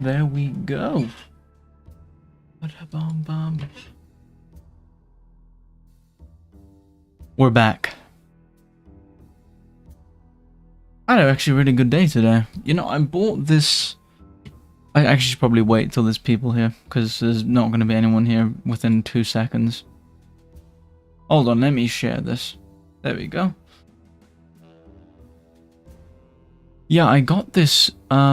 There we go. Ba-da-bum-bum. We're back. I had actually a really good day today. You know, I bought this... I actually should probably wait till there's people here, because there's not going to be anyone here within 2 seconds. Hold on, let me share this. There we go. Yeah, I got this, I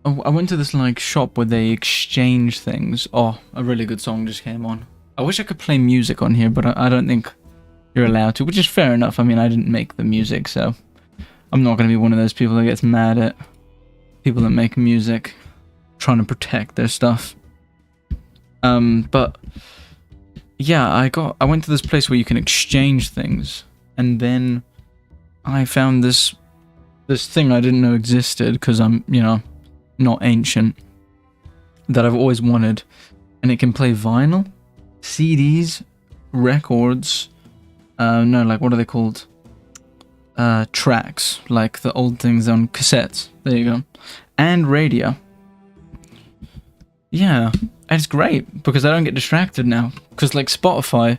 went to this, like, shop where they exchange things. Oh, a really good song just came on. I wish I could play music on here, but I don't think you're allowed to, which is fair enough. I mean, I didn't make the music, so I'm not going to be one of those people that gets mad at people that make music, trying to protect their stuff. But yeah, I went to this place where you can exchange things, and then I found this thing I didn't know existed, because I'm, you know, not ancient, that I've always wanted, and it can play vinyl, CDs, records, no, like, what are they called? Tracks, like the old things on cassettes, there you go, and radio. Yeah, and it's great, because I don't get distracted now, because, like, Spotify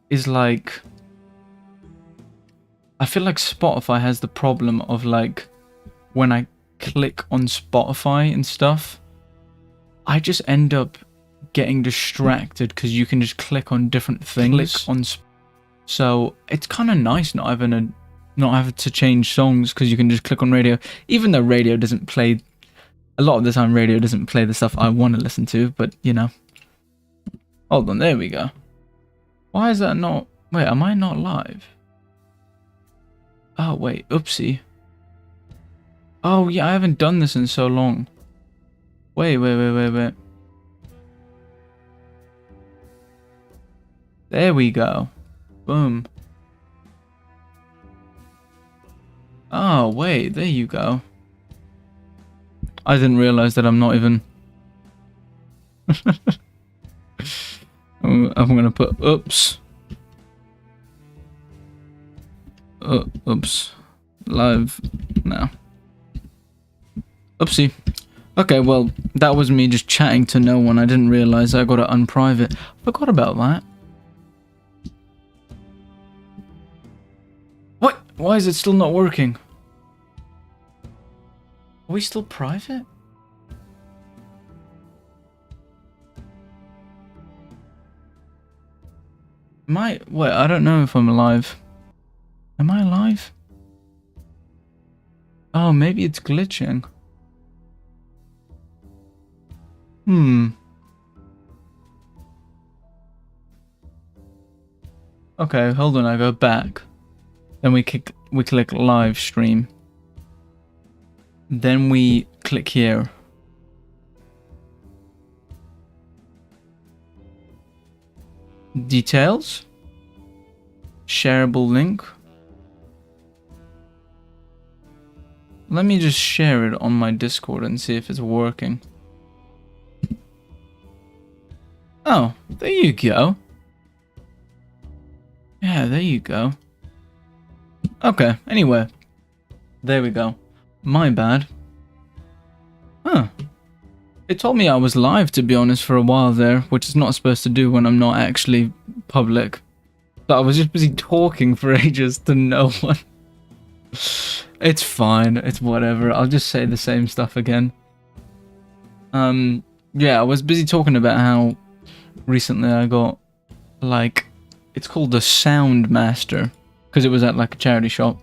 is like... I feel like Spotify has the problem of, like, when I click on Spotify and stuff, I just end up getting distracted because you can just click on different things. So it's kind of nice not having to change songs, because you can just click on radio, even though radio doesn't play, a lot of the time radio doesn't play the stuff I want to listen to, but, you know. Hold on, there we go. Why is that not... Wait, am I not live? Oh, wait, oopsie. Oh, yeah, I haven't done this in so long. Wait. There we go. Boom. Oh, wait, there you go. I didn't realize that I'm not even... I'm gonna put oops. Oops. Live now. Oopsie. Okay, well, that was me just chatting to no one. I didn't realize I got to unprivate. Forgot about that. What? Why is it still not working? Are we still private? Am I... Wait, I don't know if I'm alive. Am I alive? Oh, maybe it's glitching. Okay, hold on, I go back. Then we click live stream. Then we click here. Details. Shareable link. Let me just share it on my Discord and see if it's working. Oh, there you go. Yeah, there you go. Okay, anyway. There we go. My bad. Huh. It told me I was live, to be honest, for a while there, which is not supposed to do when I'm not actually public. But I was just busy talking for ages to no one. It's fine, it's whatever, I'll just say the same stuff again. Yeah, I was busy talking about how recently I got, like, it's called the Sound Master, because it was at, like, a charity shop.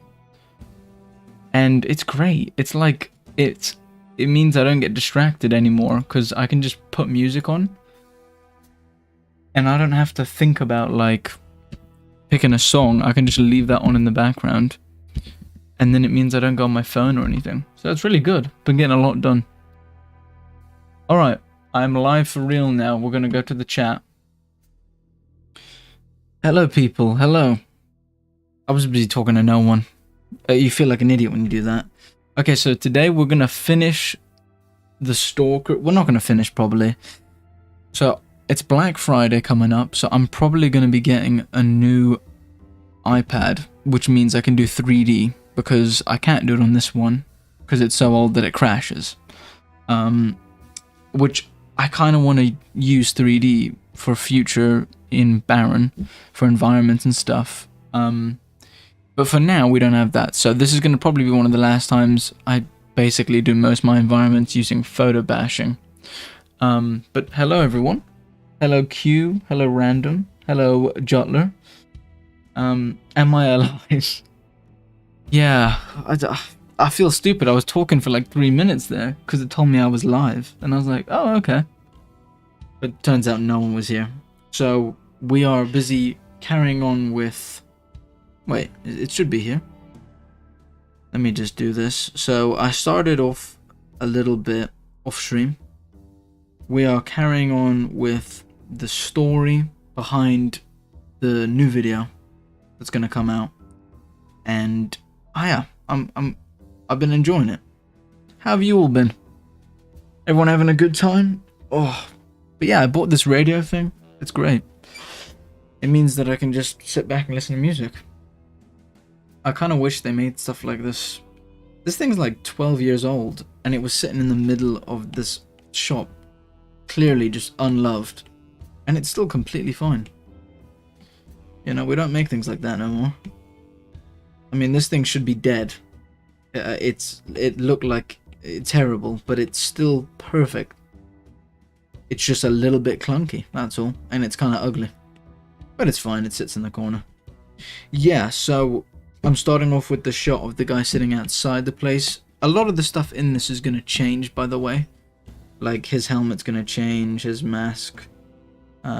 And it's great. It's like, it means I don't get distracted anymore, because I can just put music on. And I don't have to think about, like, picking a song. I can just leave that on in the background. And then it means I don't go on my phone or anything. So it's really good. Been getting a lot done. Alright, I'm live for real now. We're going to go to the chat. Hello, people. Hello. I was busy talking to no one. You feel like an idiot when you do that. Okay, so today we're going to finish the Stalker. We're not going to finish, probably. So it's Black Friday coming up, so I'm probably going to be getting a new iPad, which means I can do 3D, because I can't do it on this one. because it's so old that it crashes. Which I kind of want to use 3D for future in Barren for environments and stuff. But for now, we don't have that. So this is going to probably be one of the last times I basically do most of my environments using photo bashing. But hello, everyone. Hello, Q. Hello, Random. Hello, Jotler. Am I alive? Yeah, I feel stupid. I was talking for like 3 minutes there because it told me I was live. And I was like, oh, okay. But turns out no one was here. So we are busy carrying on with... Wait, it should be here. Let me just do this. So I started off a little bit off stream. We are carrying on with the story behind the new video that's gonna come out. And yeah, I've been enjoying it. How have you all been? Everyone having a good time? Oh, but yeah, I bought this radio thing. It's great. It means that I can just sit back and listen to music. I kind of wish they made stuff like this. This thing's like 12 years old, and it was sitting in the middle of this shop, clearly just unloved, and it's still completely fine. You know, we don't make things like that no more. I mean, this thing should be dead. It looked like it's terrible, but it's still perfect. It's just a little bit clunky, that's all, and it's kind of ugly. But it's fine, it sits in the corner. Yeah, so I'm starting off with the shot of the guy sitting outside the place. A lot of the stuff in this is going to change, by the way. Like, his helmet's going to change, his mask,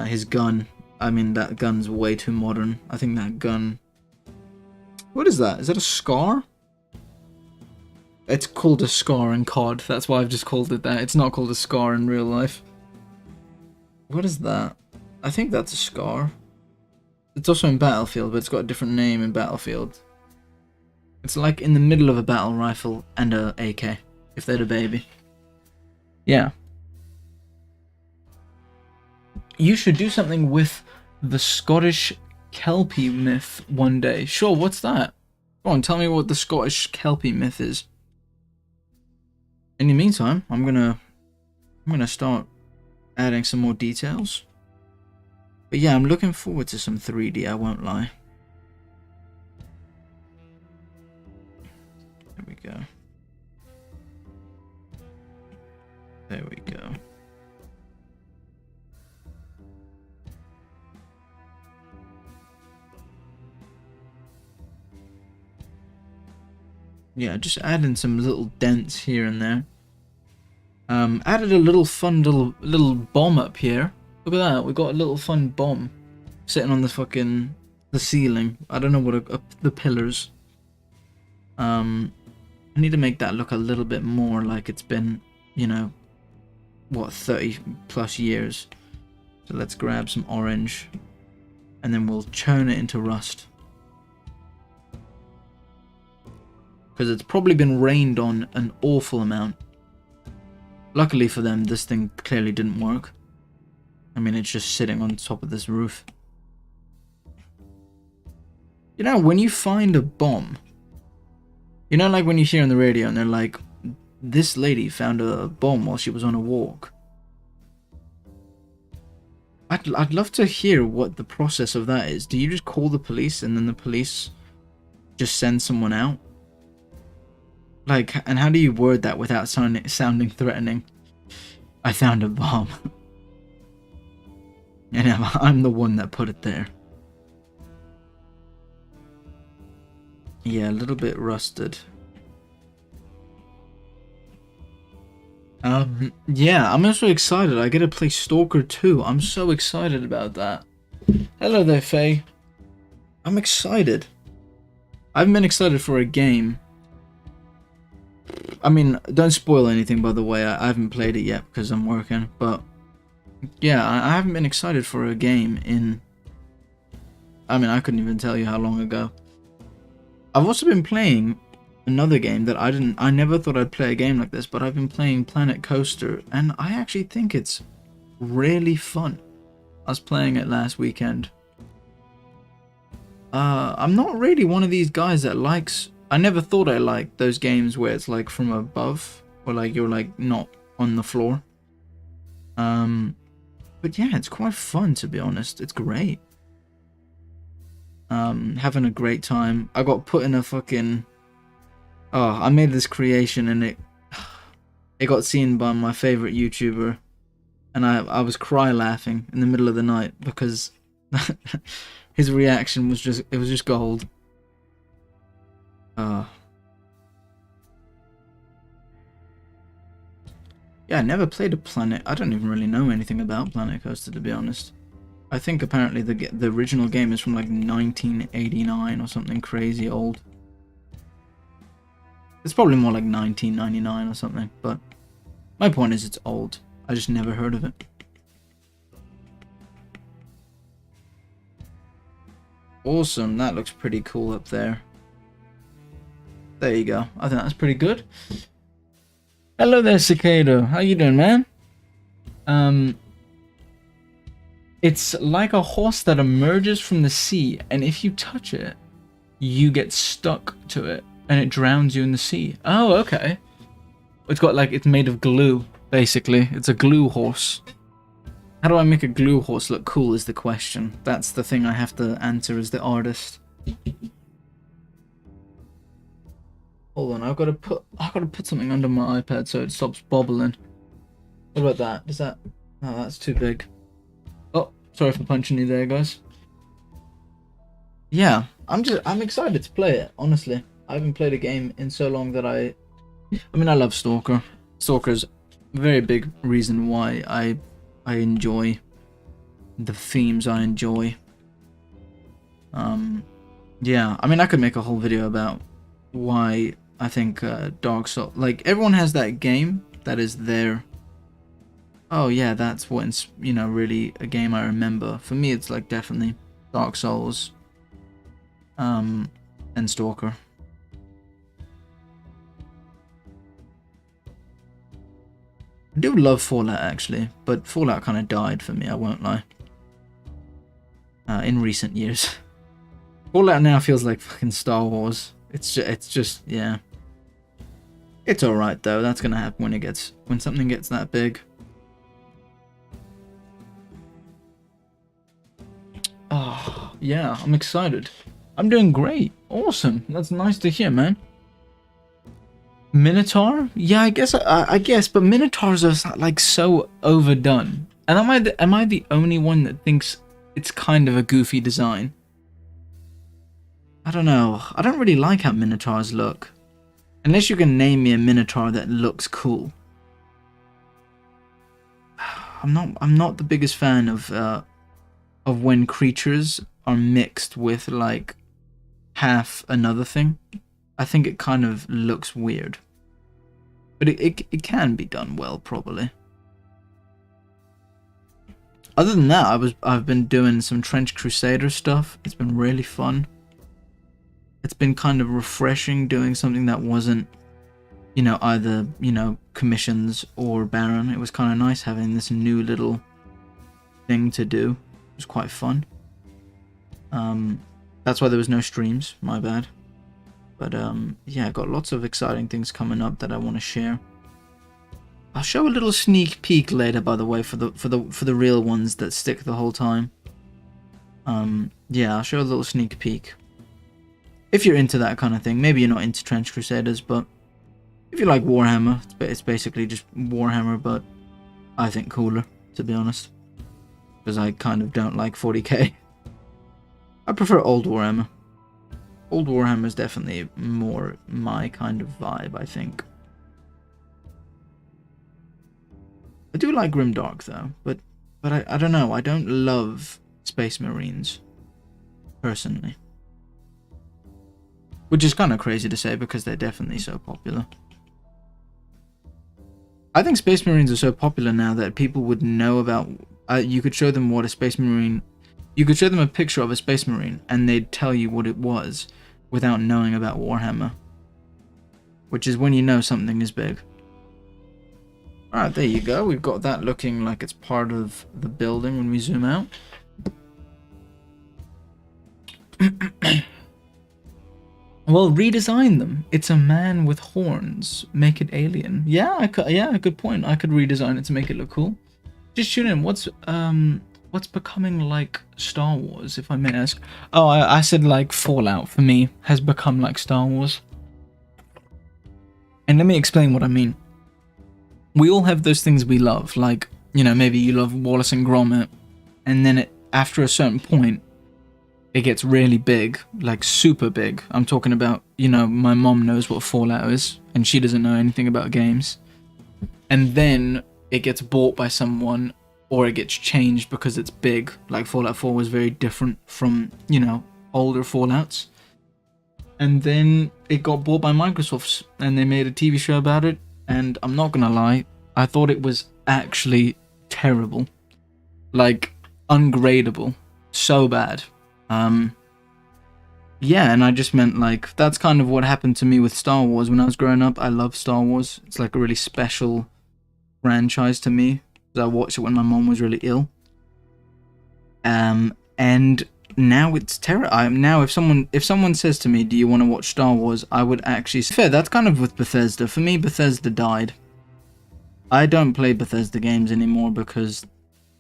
his gun. I mean, that gun's way too modern. I think that gun... What is that? Is that a scar? It's called a scar in COD. That's why I've just called it that. It's not called a scar in real life. What is that? I think that's a scar. It's also in Battlefield, but it's got a different name in Battlefield. It's like in the middle of a battle rifle and a AK, if they're a baby. Yeah. You should do something with the Scottish Kelpie myth one day. Sure, what's that? Go on, tell me what the Scottish Kelpie myth is. In the meantime, I'm gonna start adding some more details. But yeah, I'm looking forward to some 3D, I won't lie. There we go. There we go. Yeah, just adding some little dents here and there. Added a little fun little bomb up here. Look at that, we got a little fun bomb sitting on the ceiling. I don't know what the pillars. I need to make that look a little bit more like it's been, you know, what, 30 plus years. So let's grab some orange and then we'll churn it into rust. Because it's probably been rained on an awful amount. Luckily for them, this thing clearly didn't work. I mean, it's just sitting on top of this roof. You know, when you find a bomb, you know, like when you hear on the radio and they're like, this lady found a bomb while she was on a walk. I'd love to hear what the process of that is. Do you just call the police and then the police just send someone out? Like, and how do you word that without sounding threatening? I found a bomb. And I'm the one that put it there. Yeah, a little bit rusted. Yeah, I'm also excited. I get to play S.T.A.L.K.E.R 2. I'm so excited about that. Hello there, Faye. I'm excited. I haven't been excited for a game. I mean, don't spoil anything, by the way. I haven't played it yet because I'm working. But, yeah, I haven't been excited for a game in... I mean, I couldn't even tell you how long ago. I've also been playing another game that I never thought I'd play a game like this, but I've been playing Planet Coaster, and I actually think it's really fun. I was playing it last weekend. I'm not really one of these guys that likes... I never thought I liked those games where it's like from above, or like you're like not on the floor. But yeah, it's quite fun, to be honest. It's great. Having a great time. I got put in a fucking... Oh, I made this creation and it got seen by my favorite YouTuber, and I was cry laughing in the middle of the night because his reaction was just gold. Yeah, I never played a Planet. I don't even really know anything about Planet Coaster, to be honest. I think apparently the original game is from like 1989 or something crazy old. It's probably more like 1999 or something, but my point is it's old. I just never heard of it. Awesome, that looks pretty cool up there. There you go. I think that's pretty good. Hello there, Cicado. How you doing, man? It's like a horse that emerges from the sea, and if you touch it, you get stuck to it, and it drowns you in the sea. Oh, okay. It's got like, it's made of glue, basically. It's a glue horse. How do I make a glue horse look cool is the question. That's the thing I have to answer as the artist. Hold on, I've got to put something under my iPad so it stops bobbling. What about that? Is that... Oh, that's too big. Oh, sorry for punching you there, guys. Yeah, I'm excited to play it, honestly. I haven't played a game in so long that I mean, I love S.T.A.L.K.E.R. S.T.A.L.K.E.R's a very big reason why I enjoy the themes I enjoy. Yeah, I mean, I could make a whole video about why I think Dark Souls, like, everyone has that game that is their, oh yeah, that's what's, you know, really a game I remember. For me, it's like definitely Dark Souls, and S.T.A.L.K.E.R. I do love Fallout, actually, but Fallout kind of died for me, I won't lie. In recent years. Fallout now feels like fucking Star Wars. It's just, yeah. It's alright, though. That's gonna happen when something gets that big. Oh, yeah, I'm excited. I'm doing great. Awesome. That's nice to hear, man. Minotaur? Yeah, I guess, but Minotaurs are like so overdone. And am I the only one that thinks it's kind of a goofy design? I don't know. I don't really like how Minotaurs look. Unless you can name me a Minotaur that looks cool. I'm not the biggest fan of when creatures are mixed with like half another thing. I think it kind of looks weird. But it can be done well, probably. Other than that, I've been doing some Trench Crusader stuff. It's been really fun. It's been kind of refreshing doing something that wasn't, you know, either, you know, commissions or Barren. It was kind of nice having this new little thing to do. It was quite fun. That's why there was no streams, my bad. But yeah, got lots of exciting things coming up that I want to share. I'll show a little sneak peek later, by the way, for the real ones that stick the whole time. Yeah, I'll show a little sneak peek. If you're into that kind of thing, maybe you're not into Trench Crusaders, but if you like Warhammer, it's basically just Warhammer, but I think cooler, to be honest, because I kind of don't like 40k. I prefer old Warhammer. Old Warhammer is definitely more my kind of vibe, I think. I do like Grimdark though, but I don't know. I don't love Space Marines personally, which is kind of crazy to say because they're definitely so popular. I think Space Marines are so popular now that people would know about. You could show them what a Space Marine. You could show them a picture of a Space Marine, and they'd tell you what it was, without knowing about Warhammer. Which is when you know something is big. Alright, there you go. We've got that looking like it's part of the building when we zoom out. Well, redesign them. It's a man with horns. Make it alien. Yeah, I could. Yeah, good point. I could redesign it to make it look cool. Just tune in. What's becoming like Star Wars, if I may ask? Oh, I said like Fallout for me has become like Star Wars. And let me explain what I mean. We all have those things we love, like, you know, maybe you love Wallace and Gromit, and then after a certain point, it gets really big, like super big. I'm talking about, you know, my mom knows what Fallout is, and she doesn't know anything about games. And then it gets bought by someone, or it gets changed because it's big. Like Fallout 4 was very different from, you know, older Fallouts. And then it got bought by Microsoft, and they made a TV show about it. And I'm not gonna lie, I thought it was actually terrible. Like, ungradable. So bad. Yeah, and I just meant, like, that's kind of what happened to me with Star Wars when I was growing up. I love Star Wars. It's like a really special franchise to me. I watched it when my mom was really ill. And now it's now if someone says to me, do you want to watch Star Wars, I would actually say, fair, that's kind of with Bethesda. For me, Bethesda died. I don't play Bethesda games anymore because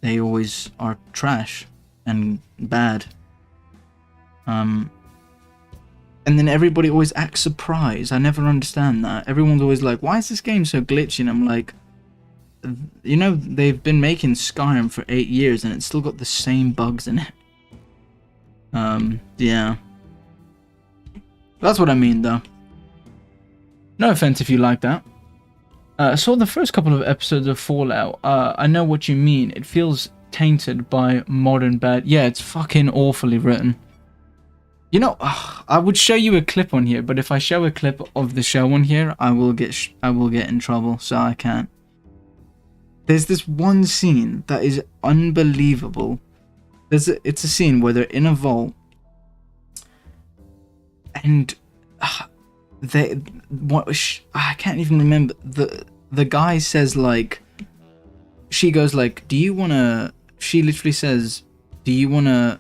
they always are trash and bad. And then everybody always acts surprised. I never understand that. Everyone's always like, why is this game so glitchy? And I'm like, you know, they've been making Skyrim for 8 years and it's still got the same bugs in it. Yeah. That's what I mean, though. No offense if you like that. I saw the first couple of episodes of Fallout. I know what you mean. It feels tainted by modern bad. Yeah, it's fucking awfully written. You know, I would show you a clip on here, but if I show a clip of the show on here, I will get in trouble, so I can't. There's this one scene that is unbelievable. It's a scene where they're in a vault, and I can't even remember. The guy says, like, she goes like, do you wanna? She literally says, do you wanna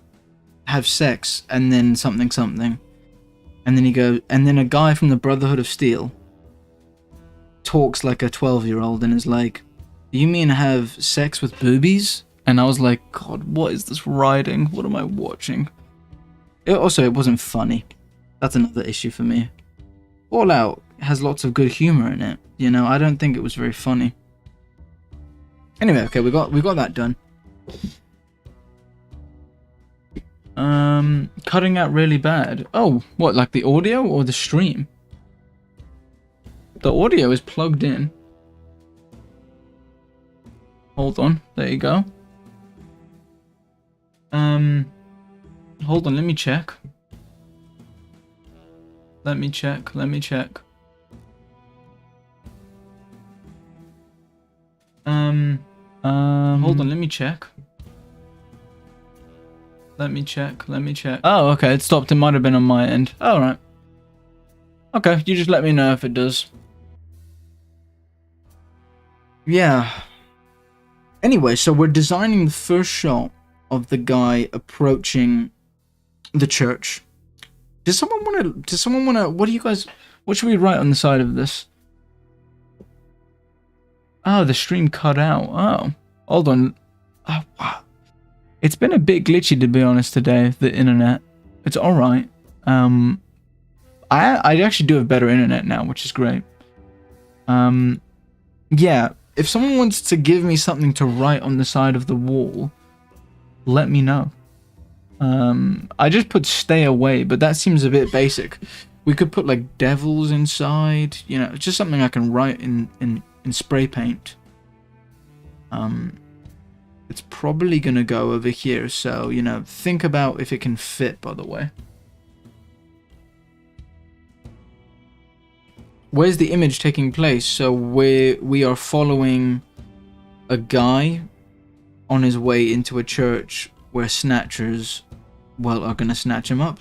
have sex? And then something, and then he goes, and then a guy from the Brotherhood of Steel talks like a 12-year-old and is like, do you mean have sex with boobies? And I was like, God, what is this writing? What am I watching? It wasn't funny. That's another issue for me. Fallout has lots of good humor in it. You know, I don't think it was very funny. Anyway, okay, we got that done. Cutting out really bad. Oh, what, like the audio or the stream? The audio is plugged in. Hold on, there you go. Hold on, let me check. Let me check. Hold on, let me check. Let me check. Oh, okay, it stopped. It might have been on my end. All right. Okay, you just let me know if it does. Yeah. Anyway, so we're designing the first shot of the guy approaching the church. Does someone want to, what should we write on the side of this? Oh, the stream cut out. Oh, hold on. Oh, wow. It's been a bit glitchy, to be honest, today, the internet. It's alright. I actually do have better internet now, which is great. Yeah, if someone wants to give me something to write on the side of the wall, let me know. I just put stay away, but that seems a bit basic. We could put like devils inside, you know, it's just something I can write in spray paint. It's probably gonna go over here, so, you know, think about if it can fit, by the way. Where's the image taking place? So we are following a guy on his way into a church where snatchers, well, are gonna snatch him up.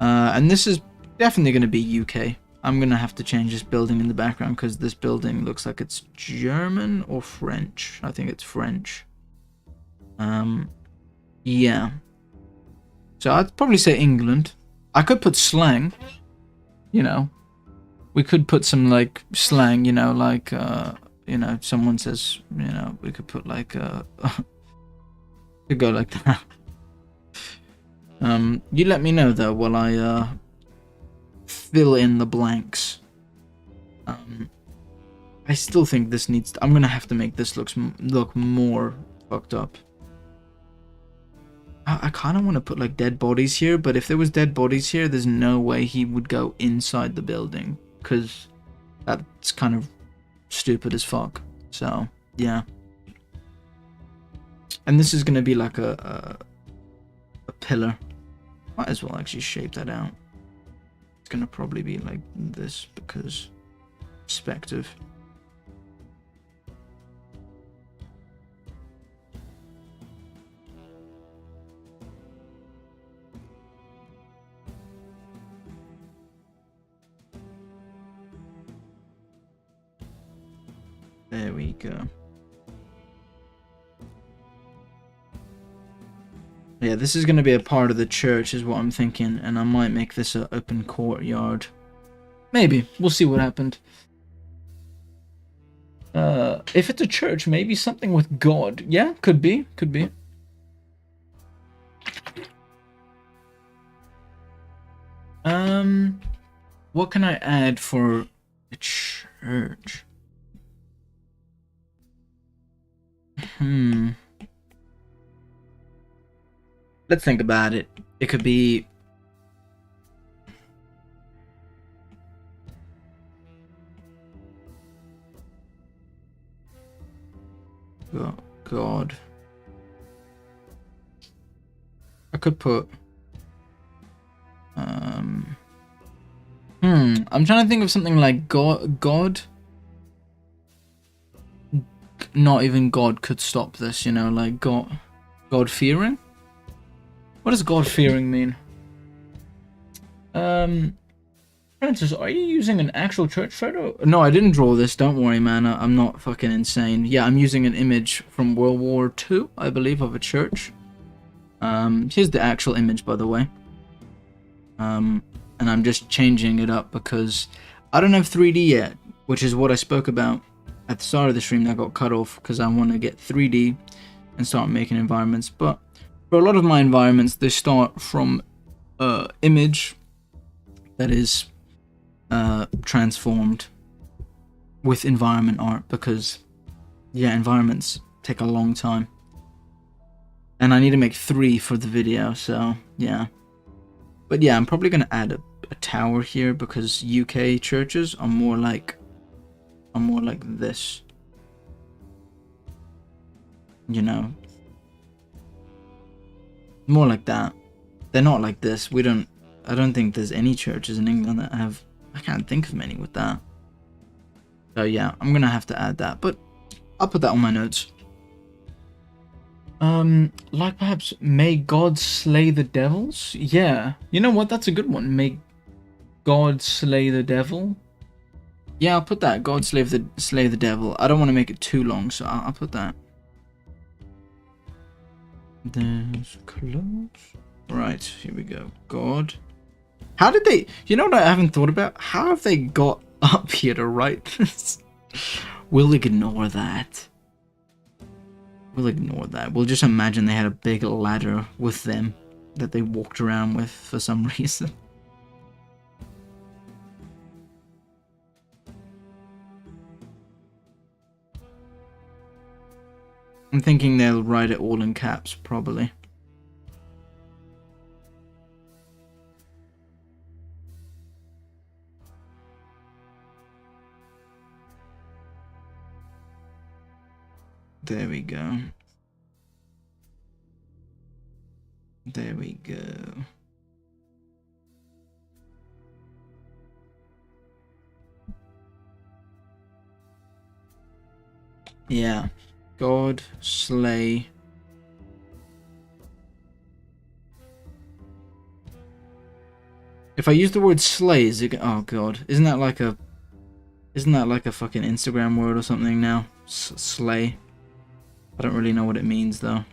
And this is definitely gonna be UK. I'm gonna have to change this building in the background because this building looks like it's German or French. I think it's French. Yeah. So I'd probably say England. I could put slang. you know, we could put some like slang, you know, like you know, someone says, you know, we could put like could go like that. You let me know though while I fill in the blanks. I still think this needs to, I'm gonna have to make this look more fucked up. I kind of want to put like dead bodies here, but if there was dead bodies here, there's no way he would go inside the building, because that's kind of stupid as fuck. So yeah, and this is gonna be like a pillar. Might as well actually shape that out. It's gonna probably be like this because perspective. There we go. Yeah, this is going to be a part of the church is what I'm thinking, and I might make this an open courtyard. Maybe. We'll see what happened. If it's a church, maybe something with God. Yeah, could be. Could be. What can I add for a church? Let's think about it. It could be... God. I could put... I'm trying to think of something like God. Not even God could stop this, you know, like God-fearing? What does God-fearing mean? Francis, are you using an actual church photo? No, I didn't draw this, don't worry, man. I'm not fucking insane. Yeah, I'm using an image from World War II, I believe, of a church. Here's the actual image, by the way. And I'm just changing it up because I don't have 3D yet, which is what I spoke about at the start of the stream that got cut off because I want to get 3D and start making environments. But for a lot of my environments, they start from image that is transformed with environment art because, yeah, environments take a long time. And I need to make 3 for the video, so yeah. But yeah, I'm probably going to add a tower here because UK churches are more like this. You know? More like that. They're not like this. I don't think there's any churches in England that have... I can't think of many with that. So yeah, I'm going to have to add that. But I'll put that on my notes. Like perhaps, may God slay the devils? Yeah. You know what? That's a good one. May God slay the devil? Yeah, I'll put that. God slay the devil. I don't want to make it too long, so I'll put that. There's close. Right, here we go. God. How did they... You know what I haven't thought about? How have they got up here to write this? We'll ignore that. We'll ignore that. We'll just imagine they had a big ladder with them that they walked around with for some reason. I'm thinking they'll write it all in caps, probably. There we go. There we go. Yeah. God slay. If I use the word slay, is it... Oh god. Isn't that like a fucking Instagram word or something now? Slay. I don't really know what it means though.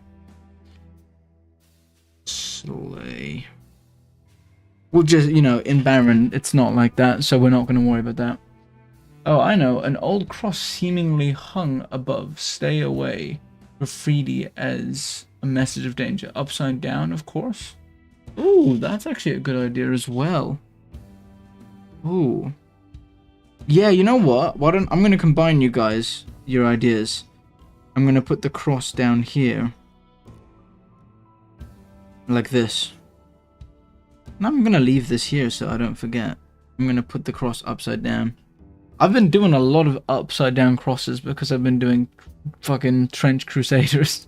Slay. We'll just, you know, in Barren, it's not like that, so we're not going to worry about that. Oh, I know. An old cross seemingly hung above. Stay away. Graffiti as a message of danger. Upside down, of course. Ooh, that's actually a good idea as well. Ooh. Yeah, you know what? Why don't I'm going to combine you guys, your ideas. I'm going to put the cross down here. Like this. And I'm going to leave this here so I don't forget. I'm going to put the cross upside down. I've been doing a lot of upside down crosses because I've been doing fucking Trench Crusaders.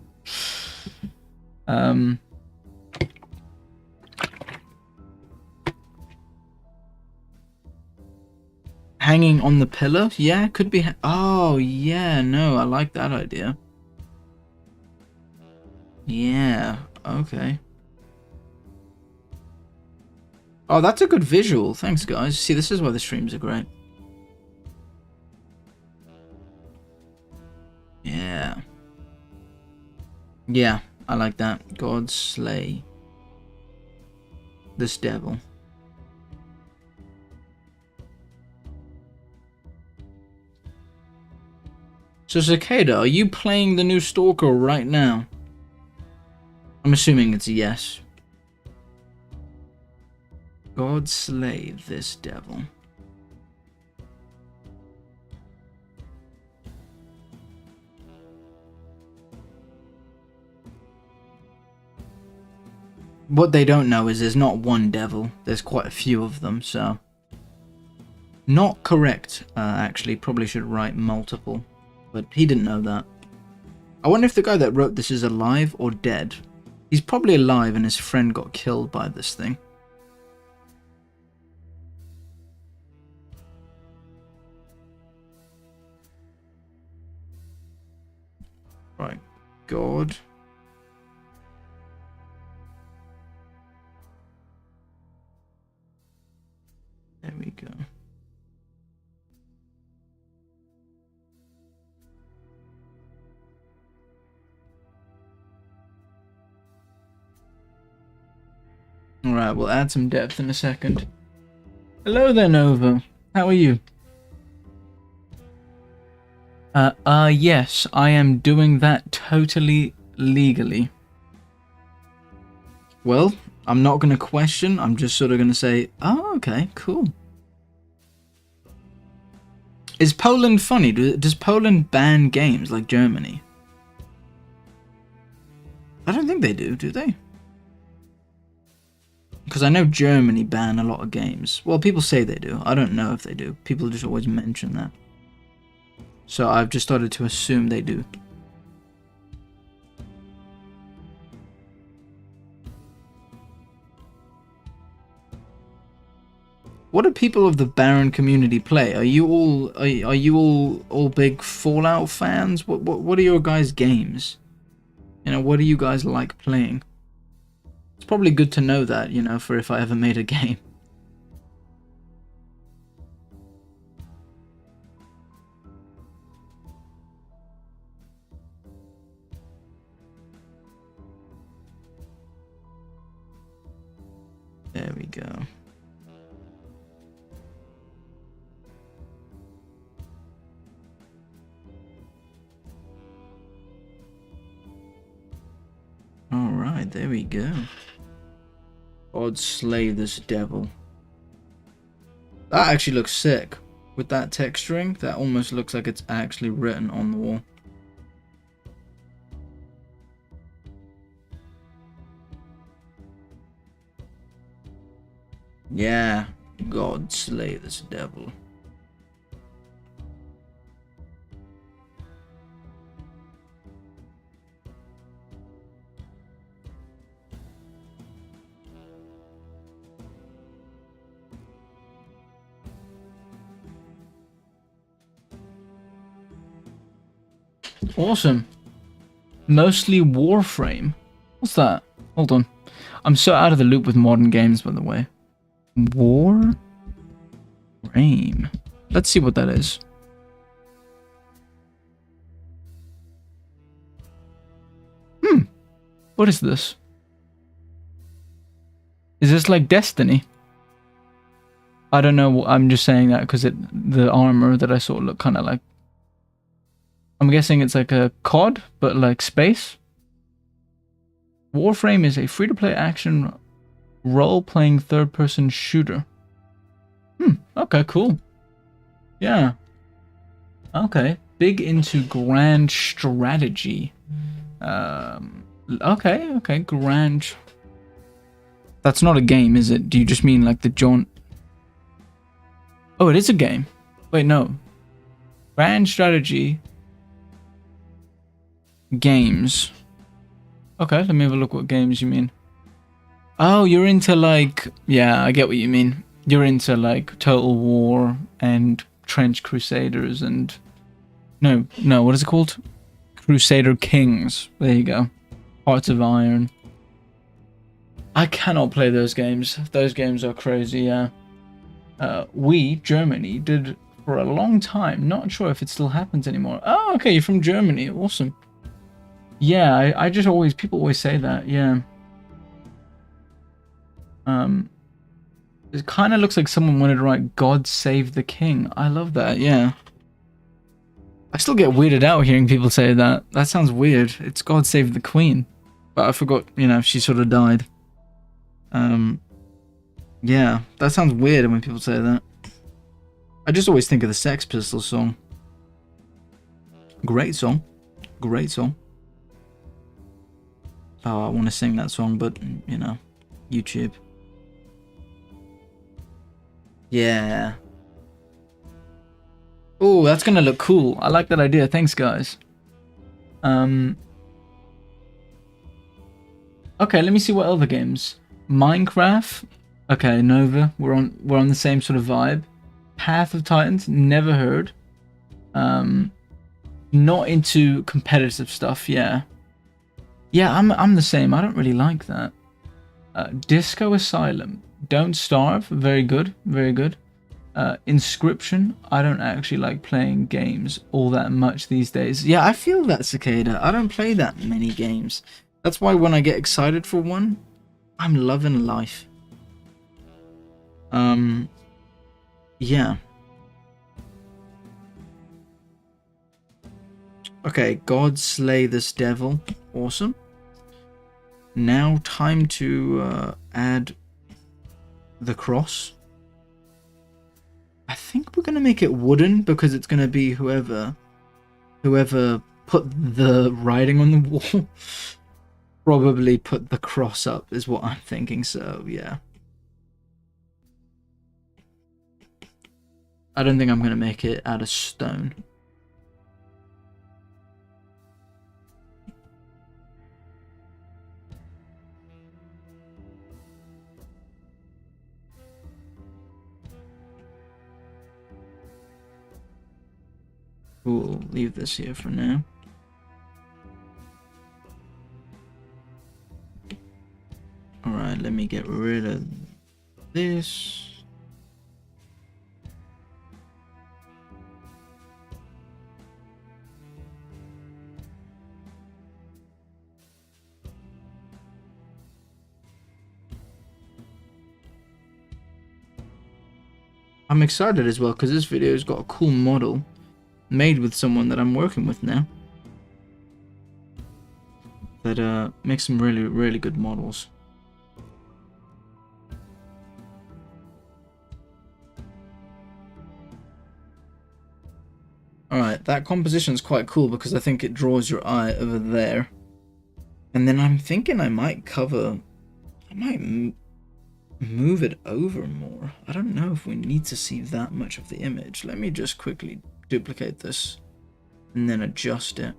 Hanging on the pillar? Yeah, could be. Oh, yeah, no, I like that idea. Yeah, okay. Oh, that's a good visual. Thanks, guys. See, this is why the streams are great. Yeah. Yeah, I like that. God slay this devil. So, Cicada, are you playing the new S.T.A.L.K.E.R right now? I'm assuming it's a yes. God slay this devil. What they don't know is there's not one devil. There's quite a few of them, so... Not correct, actually. Probably should write multiple. But he didn't know that. I wonder if the guy that wrote this is alive or dead. He's probably alive and his friend got killed by this thing. Right. God. There we go. Alright, we'll add some depth in a second. Hello there, Nova. How are you? Yes, I am doing that totally legally. Well, I'm not going to question. I'm just sort of going to say, oh, okay, cool. Is Poland funny? Does Poland ban games like Germany? I don't think they do they? Because I know Germany ban a lot of games. Well, people say they do. I don't know if they do. People just always mention that. So I've just started to assume they do. What do people of the Barren community play? Are you all big Fallout fans? What are your guys' games? You know, what do you guys like playing? It's probably good to know that, you know, for if I ever made a game. There we go. Alright, there we go. God slay this devil. That actually looks sick. With that texturing, that almost looks like it's actually written on the wall. Yeah, God slay this devil. Awesome. Mostly Warframe. What's that? Hold on. I'm so out of the loop with modern games, by the way. Warframe. Let's see what that is. What is this? Is this like Destiny? I don't know. I'm just saying that because the armor that I saw looked kind of like. I'm guessing it's like a COD, but like space. Warframe is a free-to-play action role-playing third-person shooter. Okay, cool. Yeah. Okay. Big into grand strategy. Okay, grand. That's not a game, is it? Do you just mean like the jaunt? Oh, it is a game. Wait, no. Grand strategy games. Okay, let me have a look what games you mean. Oh, you're into like... Yeah, I get what you mean. You're into like Total War and Trench Crusaders and... No, what is it called? Crusader Kings. There you go. Hearts of Iron. I cannot play those games. Those games are crazy, yeah. Germany, did for a long time. Not sure if it still happens anymore. Oh, okay, you're from Germany. Awesome. Yeah, I just always... People always say that, yeah. It kind of looks like someone wanted to write God Save the King. I love that, yeah. I still get weirded out hearing people say that. That sounds weird. It's God Save the Queen. But I forgot, you know, she sort of died. Yeah, that sounds weird when people say that. I just always think of the Sex Pistols song. Great song. Great song. Oh, I want to sing that song, but, you know, YouTube. Yeah. Oh, that's gonna look cool. I like that idea. Thanks, guys. Okay, let me see what other games. Minecraft. Okay, Nova. We're on the same sort of vibe. Path of Titans. Never heard. Not into competitive stuff. Yeah. Yeah, I'm the same. I don't really like that. Disco Asylum. Don't Starve. Very good. Very good. Inscription. I don't actually like playing games all that much these days. Yeah, I feel that, Cicada. I don't play that many games. That's why when I get excited for one, I'm loving life. Yeah. Okay, God Slay This Devil. Awesome. Now time to add the cross. I think we're gonna make it wooden because it's gonna be whoever put the writing on the wall probably put the cross up is what I'm thinking. So yeah, I don't think I'm gonna make it out of stone. We'll leave this here for now. Alright, let me get rid of this. I'm excited as well because this video's got a cool model made with someone that I'm working with now that makes some really good models. Alright, that composition's quite cool because I think it draws your eye over there. And then I'm thinking I might move it over more. I don't know if we need to see that much of the image. Let me just quickly duplicate this and then adjust it.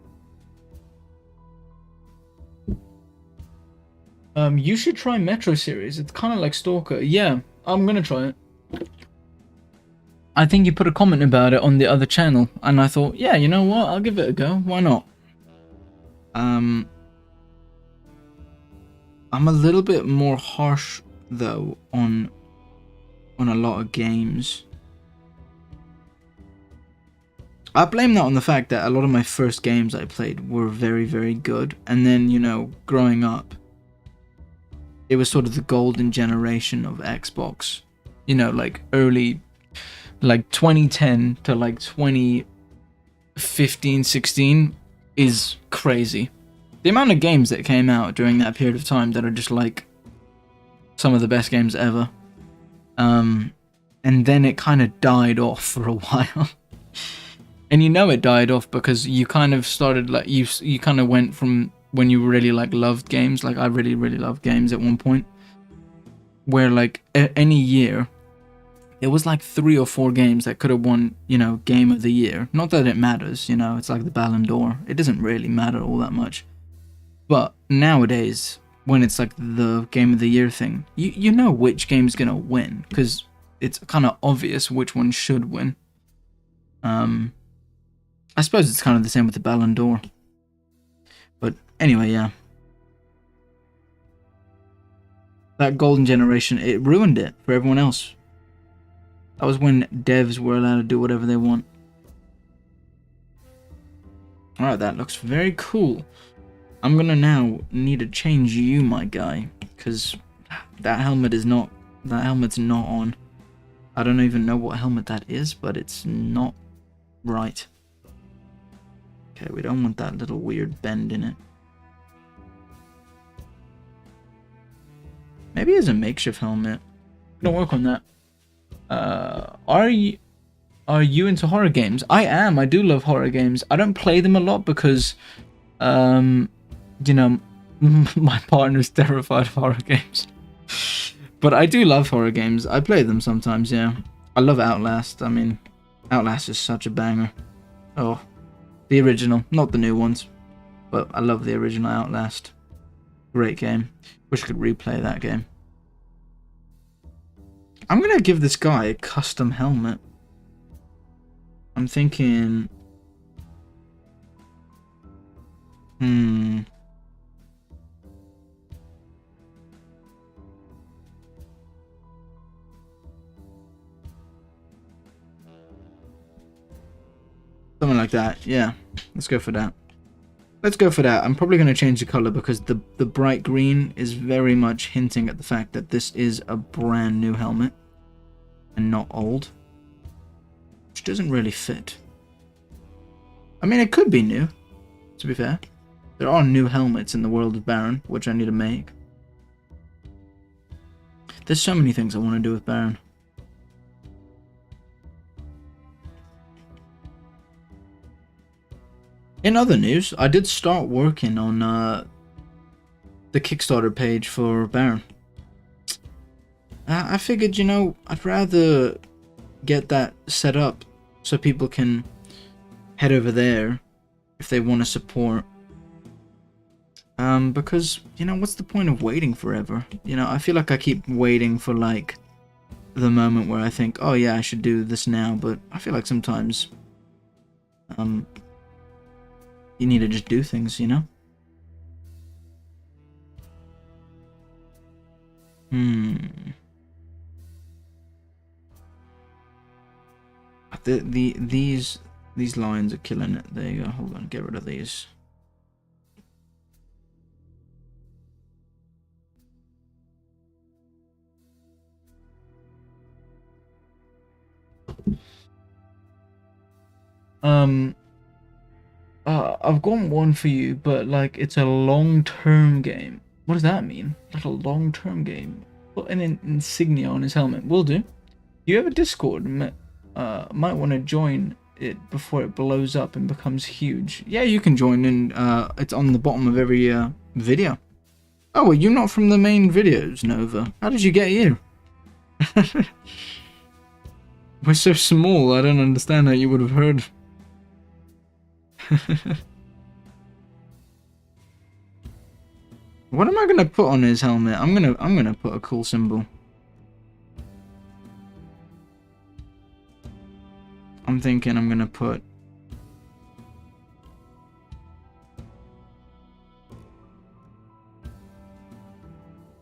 You should try Metro series. It's kind of like S.T.A.L.K.E.R. Yeah, I'm gonna try it. I think you put a comment about it on the other channel, and I thought, yeah, you know what? I'll give it a go. Why not? I'm a little bit more harsh though on a lot of games. I blame that on the fact that a lot of my first games I played were very good, and then, you know, growing up, it was sort of the golden generation of Xbox, you know, like early, like 2010 to like 2015, 16 is crazy. The amount of games that came out during that period of time that are just like some of the best games ever. And then it kind of died off for a while. And you know it died off because you kind of started like you kind of went from when you really like loved games, like I really loved games at one point, where like any year there was like 3 or 4 games that could have won, you know, game of the year. Not that it matters, you know, it's like the Ballon d'Or. It doesn't really matter all that much. But nowadays, when it's like the game of the year thing, you know which game's gonna win because it's kind of obvious which one should win. I suppose it's kind of the same with the Ballon d'Or. But anyway, yeah. That golden generation, it ruined it for everyone else. That was when devs were allowed to do whatever they want. Alright, that looks very cool. I'm gonna now need to change you, my guy, because that helmet's not on. I don't even know what helmet that is, but it's not right. Okay, we don't want that little weird bend in it. Maybe it's a makeshift helmet. I'm gonna work on that. Are you into horror games? I am. I do love horror games. I don't play them a lot because, you know, my partner's terrified of horror games. But I do love horror games. I play them sometimes, yeah. I love Outlast. I mean, Outlast is such a banger. Oh, the original, not the new ones. But I love the original Outlast. Great game. Wish I could replay that game. I'm gonna give this guy a custom helmet. I'm thinking... Something like that, yeah. Let's go for that. Let's go for that. I'm probably going to change the color because the bright green is very much hinting at the fact that this is a brand new helmet and not old, which doesn't really fit. I mean, it could be new, to be fair. There are new helmets in the world of Barren, which I need to make. There's so many things I want to do with Barren. In other news, I did start working on the Kickstarter page for Barren. I figured, you know, I'd rather get that set up so people can head over there if they want to support. Because, you know, what's the point of waiting forever? You know, I feel like I keep waiting for, like, the moment where I think, oh yeah, I should do this now, but I feel like sometimes, you need to just do things, you know? These lines are killing it. There you go. Hold on, get rid of these. I've got one for you, but like it's a long-term game. What does that mean? Like a long-term game? Put an insignia on his helmet. Will do. You have a Discord? Might want to join it before it blows up and becomes huge. Yeah, you can join in. It's on the bottom of every video. Oh, well, you're not from the main videos, Nova. How did you get here? We're so small. I don't understand how you would have heard. What am I gonna put on his helmet? I'm gonna put a cool symbol. I'm thinking I'm gonna put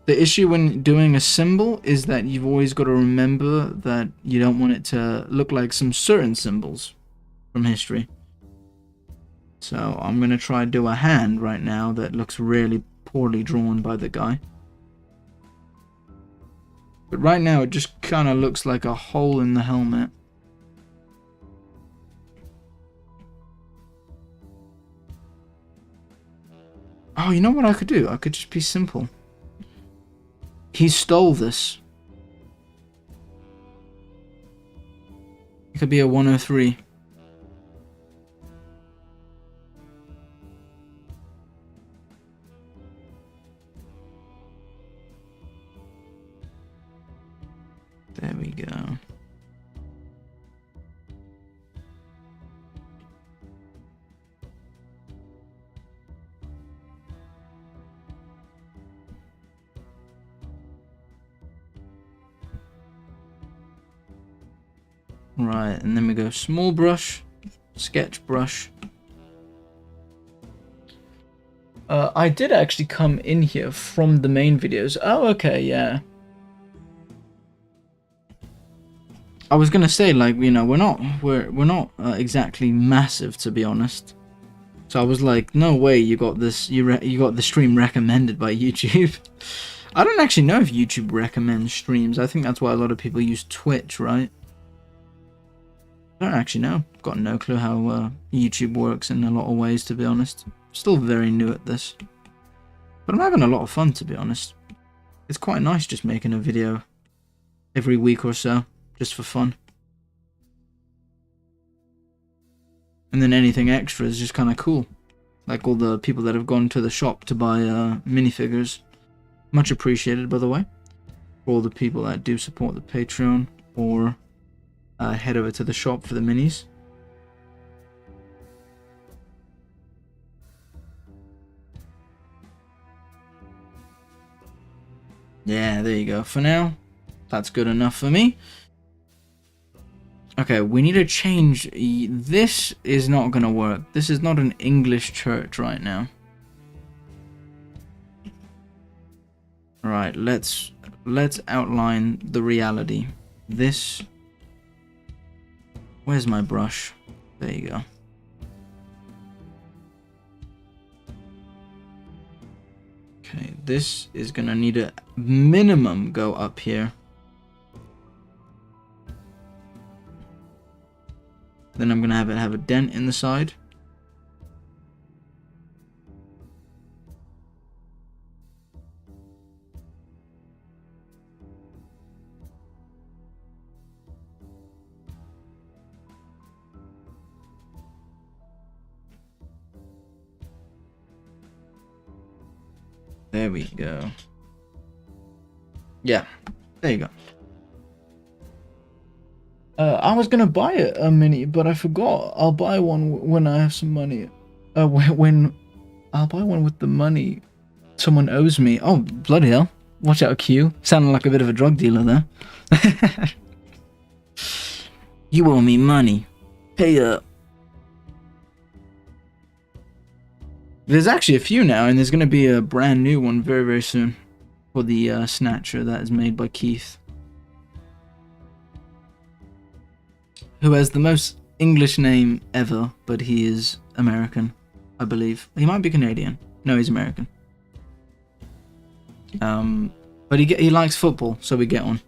the issue when doing a symbol is that you've always got to remember that you don't want it to look like some certain symbols from history. So I'm gonna try to do a hand right now that looks really poorly drawn by the guy. But right now it just kind of looks like a hole in the helmet. Oh, you know what I could do? I could just be simple. He stole this. It could be a 103. There we go. Right, and then we go small brush, sketch brush. I did actually come in here from the main videos. Oh, okay, yeah. I was gonna say, like, you know, we're not exactly massive, to be honest. So I was like, no way, you got this. You got the stream recommended by YouTube. I don't actually know if YouTube recommends streams. I think that's why a lot of people use Twitch, right? I don't actually know. I've got no clue how YouTube works in a lot of ways, to be honest. Still very new at this. But I'm having a lot of fun, to be honest. It's quite nice just making a video every week or so, just for fun. And then anything extra is just kind of cool. Like all the people that have gone to the shop to buy minifigures. Much appreciated, by the way. For all the people that do support the Patreon or head over to the shop for the minis. Yeah, there you go. For now, that's good enough for me. Okay, we need to change. This is not gonna work. This is not an English church right now. Right, let's outline the reality. This. Where's my brush? There you go. Okay, this is gonna need a minimum go up here. Then I'm gonna have a dent in the side. There we go. Yeah, there you go. I was gonna buy a mini, but I forgot. I'll buy one when I have some money. When I'll buy one with the money someone owes me. Oh, bloody hell! Watch out, Q. Sounding like a bit of a drug dealer there. You owe me money. Pay up. There's actually a few now, and there's going to be a brand new one very, very soon for the Snatcher that is made by Keith, who has the most English name ever, but he is American, I believe. He might be Canadian. No, he's American. But he likes football, so we get on.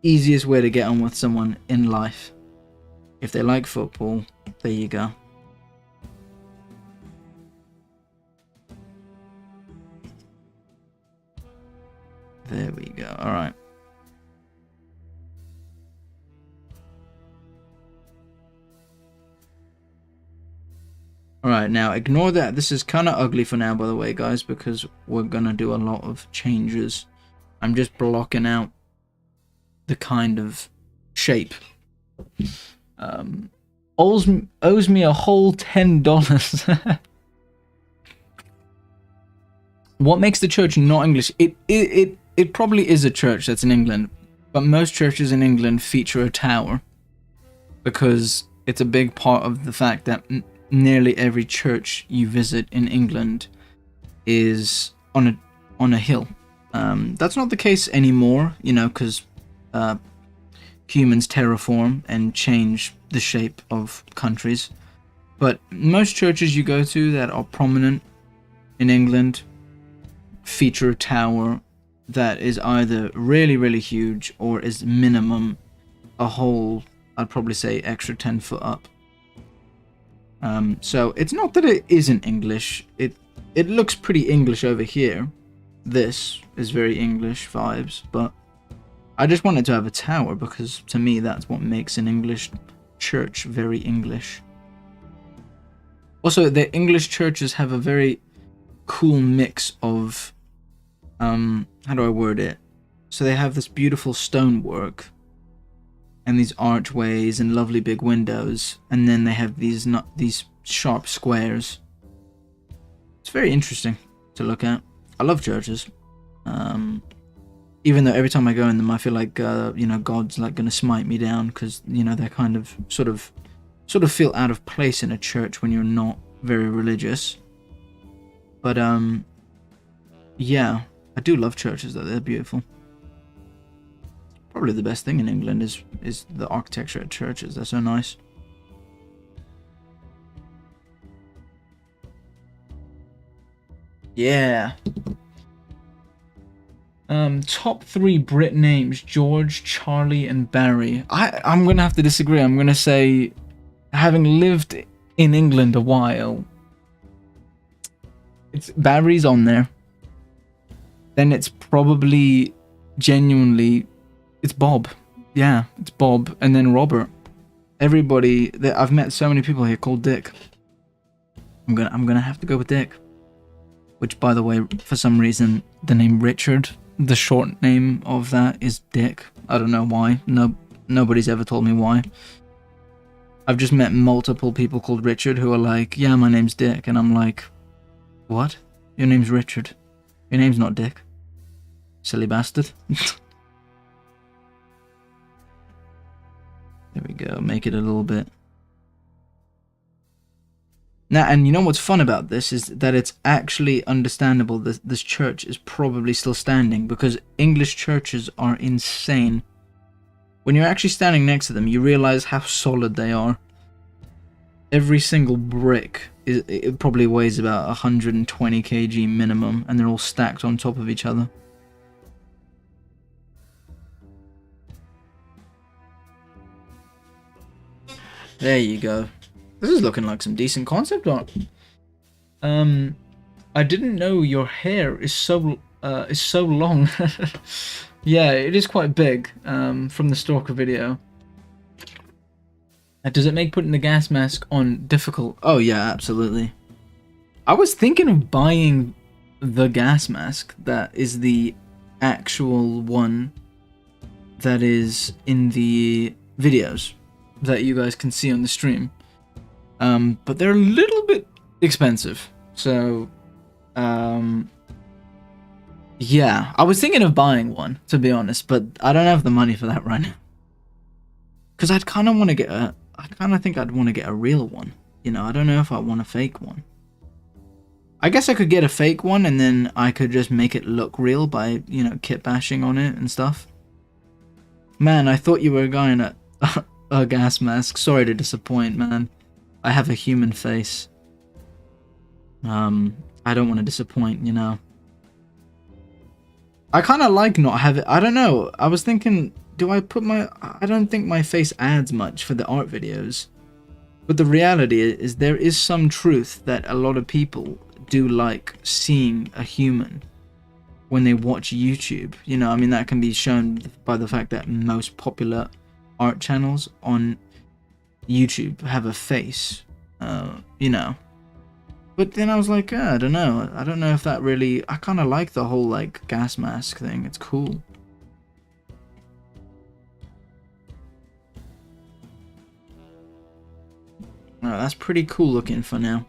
Easiest way to get on with someone in life. If they like football, there you go. There we go. All right. All right, now ignore that. This is kind of ugly for now, by the way, guys, because we're gonna do a lot of changes. I'm just blocking out the kind of shape. Owes me a whole $10. What makes the church not English? It probably is a church that's in England, but most churches in England feature a tower because it's a big part of the fact that nearly every church you visit in England is on a hill. That's not the case anymore, you know, because humans terraform and change the shape of countries. But most churches you go to that are prominent in England feature a tower that is either really, really huge or is minimum a whole, I'd probably say, extra 10 foot up. So it's not that it isn't English. It looks pretty English over here. This is very English vibes, but I just wanted to have a tower because to me that's what makes an English church very English. Also, the English churches have a very cool mix of how do I word it? So they have this beautiful stonework and these archways and lovely big windows, and then they have these sharp squares. It's very interesting to look at. I love churches. Even though every time I go in them, I feel like you know, God's like gonna smite me down because you know they're kind of sort of feel out of place in a church when you're not very religious. But yeah, I do love churches though. They're beautiful. Probably the best thing in England is the architecture at churches. They're so nice. Yeah. Top 3 Brit names: George, Charlie, and Barry. I'm gonna have to disagree. I'm gonna say, having lived in England a while, it's Barry's on there. Then it's probably genuinely, it's Bob. Yeah, it's Bob, and then Robert. Everybody that I've met, so many people here called Dick. I'm gonna have to go with Dick. Which, by the way, for some reason, the name Richard, the short name of that is Dick. I don't know why. Nobody's ever told me why. I've just met multiple people called Richard who are like, yeah, my name's Dick. And I'm like, what? Your name's Richard. Your name's not Dick. Silly bastard. There we go. Make it a little bit. Now, and you know what's fun about this is that it's actually understandable that this church is probably still standing, because English churches are insane. When you're actually standing next to them, you realize how solid they are. Every single brick, it probably weighs about 120 kg minimum, and they're all stacked on top of each other. There you go. This is looking like some decent concept art. I didn't know your hair is so long. Yeah, it is quite big. From the S.T.A.L.K.E.R video. Does it make putting the gas mask on difficult? Oh yeah, absolutely. I was thinking of buying the gas mask that is the actual one that is in the videos that you guys can see on the stream. But they're a little bit expensive. So, yeah, I was thinking of buying one, to be honest, but I don't have the money for that right now. Because I'd kind of want to get I kind of think I'd want to get a real one. You know, I don't know if I want a fake one. I guess I could get a fake one and then I could just make it look real by, you know, kit bashing on it and stuff. Man, I thought you were a guy in a gas mask. Sorry to disappoint, man. I have a human face. I don't want to disappoint, you know. I kind of like not having... I don't know. I was thinking, do I put my... I don't think my face adds much for the art videos. But the reality is there is some truth that a lot of people do like seeing a human when they watch YouTube. You know, I mean, that can be shown by the fact that most popular art channels on YouTube have a face, you know. But then I was like, I don't know. I don't know if that really... I kind of like the whole, like, gas mask thing. It's cool. Oh, that's pretty cool looking for now.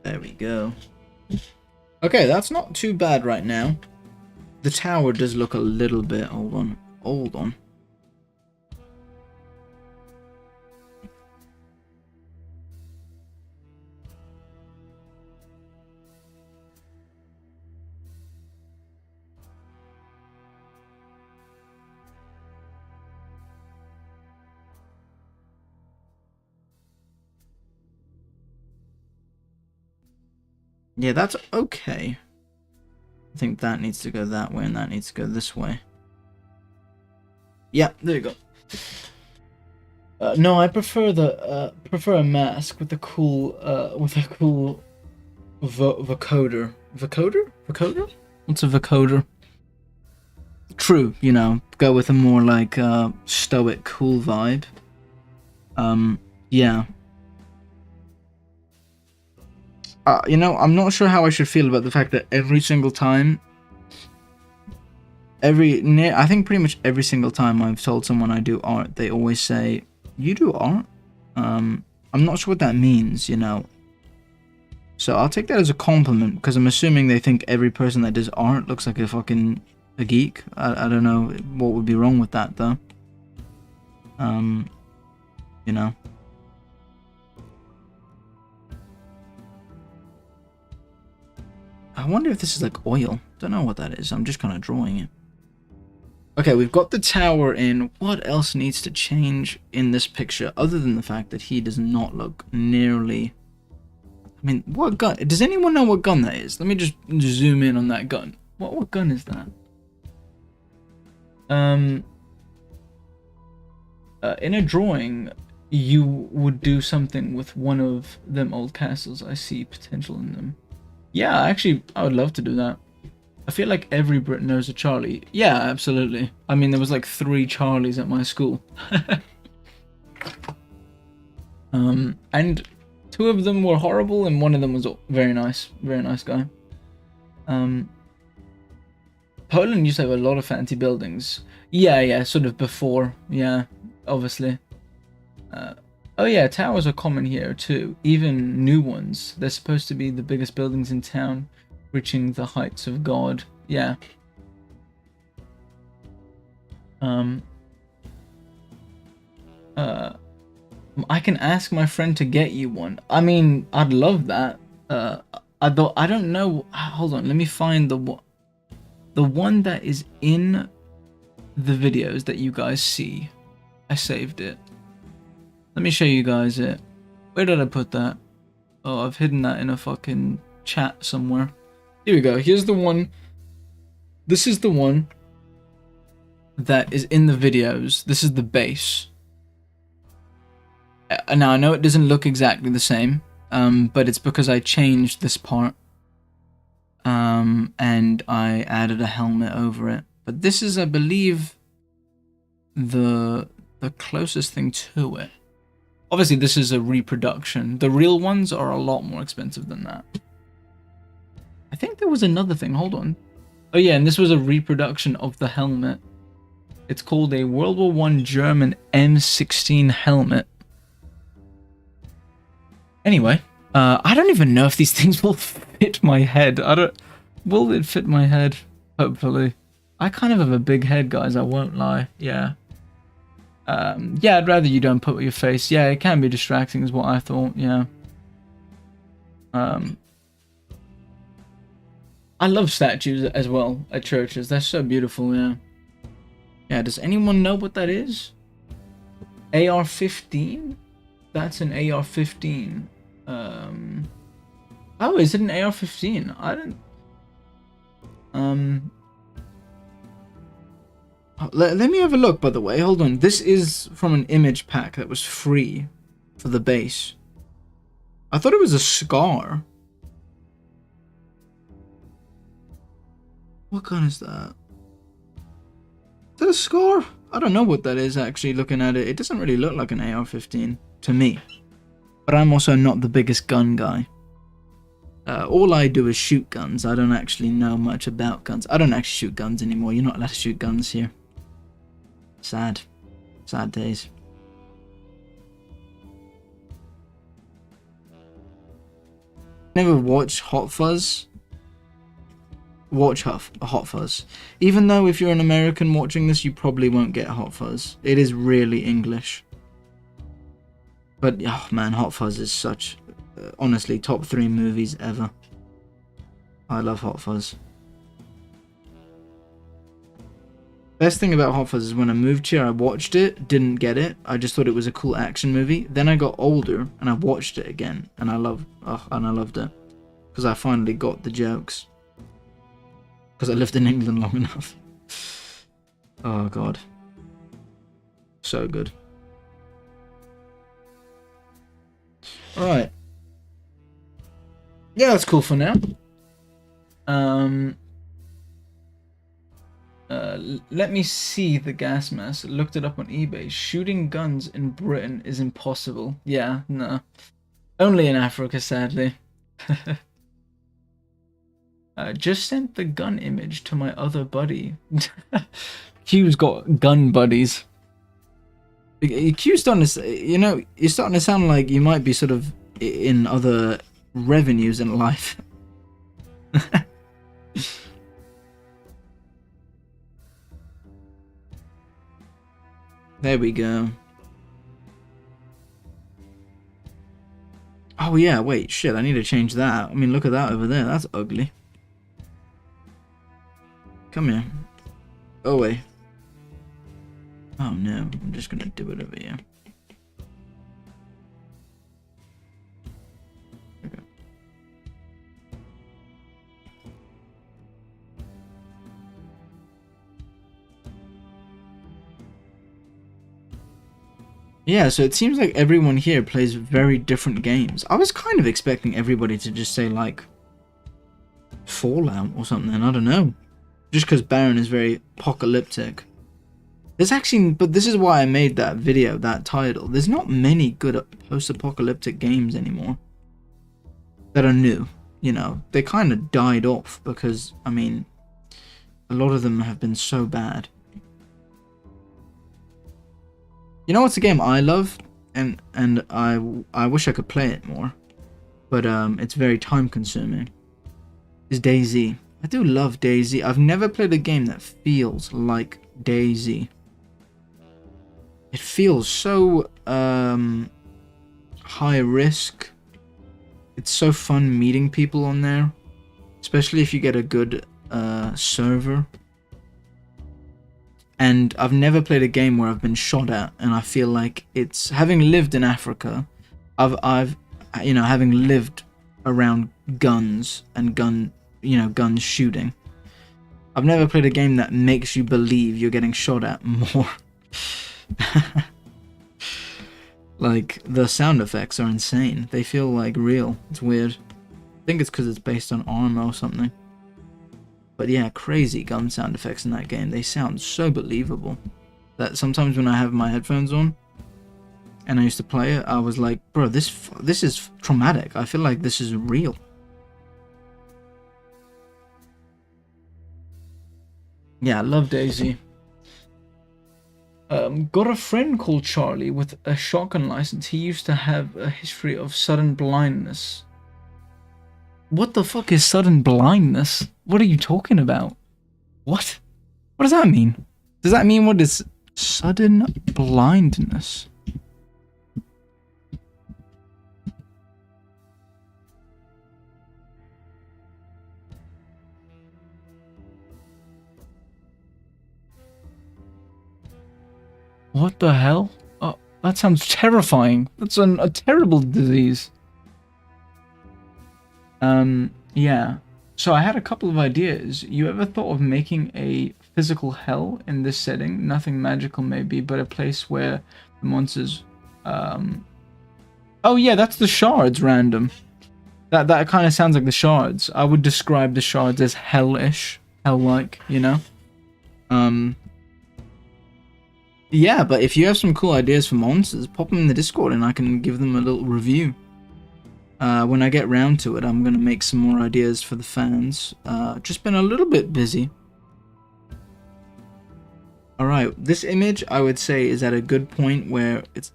There we go. Okay, that's not too bad right now. The tower does look a little bit... Hold on. Hold on. Yeah, that's okay. I think that needs to go that way and that needs to go this way. Yeah, there you go. No, I prefer a mask with a cool vocoder. Vocoder? What's a vocoder? True, you know, go with a more like stoic, cool vibe. Yeah. You know, I'm not sure how I should feel about the fact that every single time, I think pretty much every single time I've told someone I do art, they always say, "You do art?" I'm not sure what that means, you know. So I'll take that as a compliment, because I'm assuming they think every person that does art looks like a geek. I don't know what would be wrong with that, though. You know. I wonder if this is like oil. Don't know what that is. I'm just kind of drawing it. Okay, we've got the tower in. What else needs to change in this picture other than the fact that he does not look nearly... I mean, what gun? Does anyone know what gun that is? Let me just zoom in on that gun. What gun is that? In a drawing, you would do something with one of them old castles. I see potential in them. Yeah, actually, I would love to do that. I feel like every Brit knows a Charlie. Yeah, absolutely. I mean, there was like 3 Charlies at my school. And 2 of them were horrible, and 1 of them was very nice guy. Poland used to have a lot of fancy buildings. Yeah, sort of before. Yeah, obviously. Oh yeah, towers are common here too, even new ones. They're supposed to be the biggest buildings in town, reaching the heights of God. Yeah. I can ask my friend to get you one. I mean, I'd love that. I don't know. Hold on, let me find the one that is in the videos that you guys see. I saved it. Let me show you guys it. Where did I put that? Oh, I've hidden that in a fucking chat somewhere. Here we go. Here's the one. This is the one that is in the videos. This is the base. Now, I know it doesn't look exactly the same, but it's because I changed this part. And I added a helmet over it. But this is, I believe, the closest thing to it. Obviously, this is a reproduction. The real ones are a lot more expensive than that. I think there was another thing. Hold on. Oh yeah, and this was a reproduction of the helmet. It's called a World War I German M16 helmet. Anyway, I don't even know if these things will fit my head. Will it fit my head? Hopefully. I kind of have a big head, guys. I won't lie. Yeah. Yeah, I'd rather you don't put your face. Yeah, it can be distracting is what I thought, yeah. I love statues as well at churches. They're so beautiful, yeah. Yeah, does anyone know what that is? AR-15? That's an AR-15. Oh, is it an AR-15? I don't... Let me have a look, by the way. Hold on. This is from an image pack that was free for the base. I thought it was a SCAR. What gun is that? Is that a SCAR? I don't know what that is, actually, looking at it. It doesn't really look like an AR-15 to me. But I'm also not the biggest gun guy. All I do is shoot guns. I don't actually know much about guns. I don't actually shoot guns anymore. You're not allowed to shoot guns here. Sad. Sad days. Never watched Hot Fuzz? Watch Hot Fuzz. Even though if you're an American watching this, you probably won't get Hot Fuzz. It is really English. But, oh man, Hot Fuzz is such... honestly, top 3 movies ever. I love Hot Fuzz. Best thing about Hot Fuzz is when I moved here, I watched it, didn't get it. I just thought it was a cool action movie. Then I got older and I watched it again, and I loved it. because I finally got the jokes. Because I lived in England long enough. Oh god. So good. Alright. Yeah, that's cool for now. Let me see the gas mask. Looked it up on eBay. Shooting guns in Britain is impossible. Yeah, no. Only in Africa, sadly. Just sent the gun image to my other buddy. Q's got gun buddies. Q's starting to, you know, you're starting to sound like you might be sort of in other revenues in life. There we go. Oh yeah, wait, shit, I need to change that. I mean, look at that over there. That's ugly. Come here. Go away. Oh no, I'm just gonna do it over here. Okay. Yeah, so it seems like everyone here plays very different games. I was kind of expecting everybody to just say, like, Fallout or something, I don't know. Just because Barren is very apocalyptic. There's actually, but this is why I made that video, that title. There's not many good post-apocalyptic games anymore that are new, you know. They kind of died off because, I mean, a lot of them have been so bad. You know what's a game I love, and I wish I could play it more, but it's very time consuming. Is DayZ. I do love DayZ. I've never played a game that feels like DayZ. It feels so high risk. It's so fun meeting people on there, especially if you get a good server. And I've never played a game where I've been shot at, and I feel like it's, having lived in Africa, I've you know, having lived around guns and guns shooting, I've never played a game that makes you believe you're getting shot at more. Like, the sound effects are insane. They feel like real. It's weird. I think it's because it's based on armor or something. But yeah, crazy gun sound effects in that game. They sound so believable that sometimes when I have my headphones on and I used to play it, I was like, bro, this is traumatic. I feel like this is real. Yeah, I love DayZ. Got a friend called Charlie with a shotgun license. He used to have a history of sudden blindness. What the fuck is sudden blindness? What are you talking about? What? What does that mean? Does that mean what is sudden blindness? What the hell? Oh, that sounds terrifying. That's a terrible disease. Yeah. So I had a couple of ideas. You ever thought of making a physical hell in this setting? Nothing magical maybe, but a place where the monsters, Oh yeah, that's the shards random. That kind of sounds like the shards. I would describe the shards as hellish, hell-like, you know? Yeah, but if you have some cool ideas for monsters, pop them in the Discord and I can give them a little review. When I get round to it, I'm going to make some more ideas for the fans. Just been a little bit busy. Alright, this image, I would say, is at a good point where it's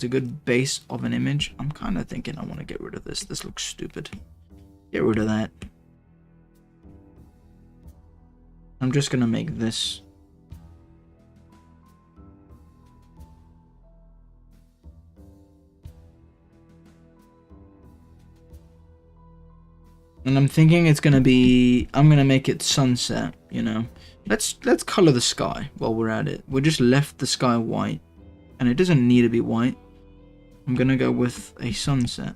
a good base of an image. I'm kind of thinking I want to get rid of this. This looks stupid. Get rid of that. I'm just going to make this. And I'm thinking it's gonna be, I'm gonna make it sunset, you know. Let's color the sky while we're at it. We just left the sky white, and it doesn't need to be white. I'm gonna go with a sunset.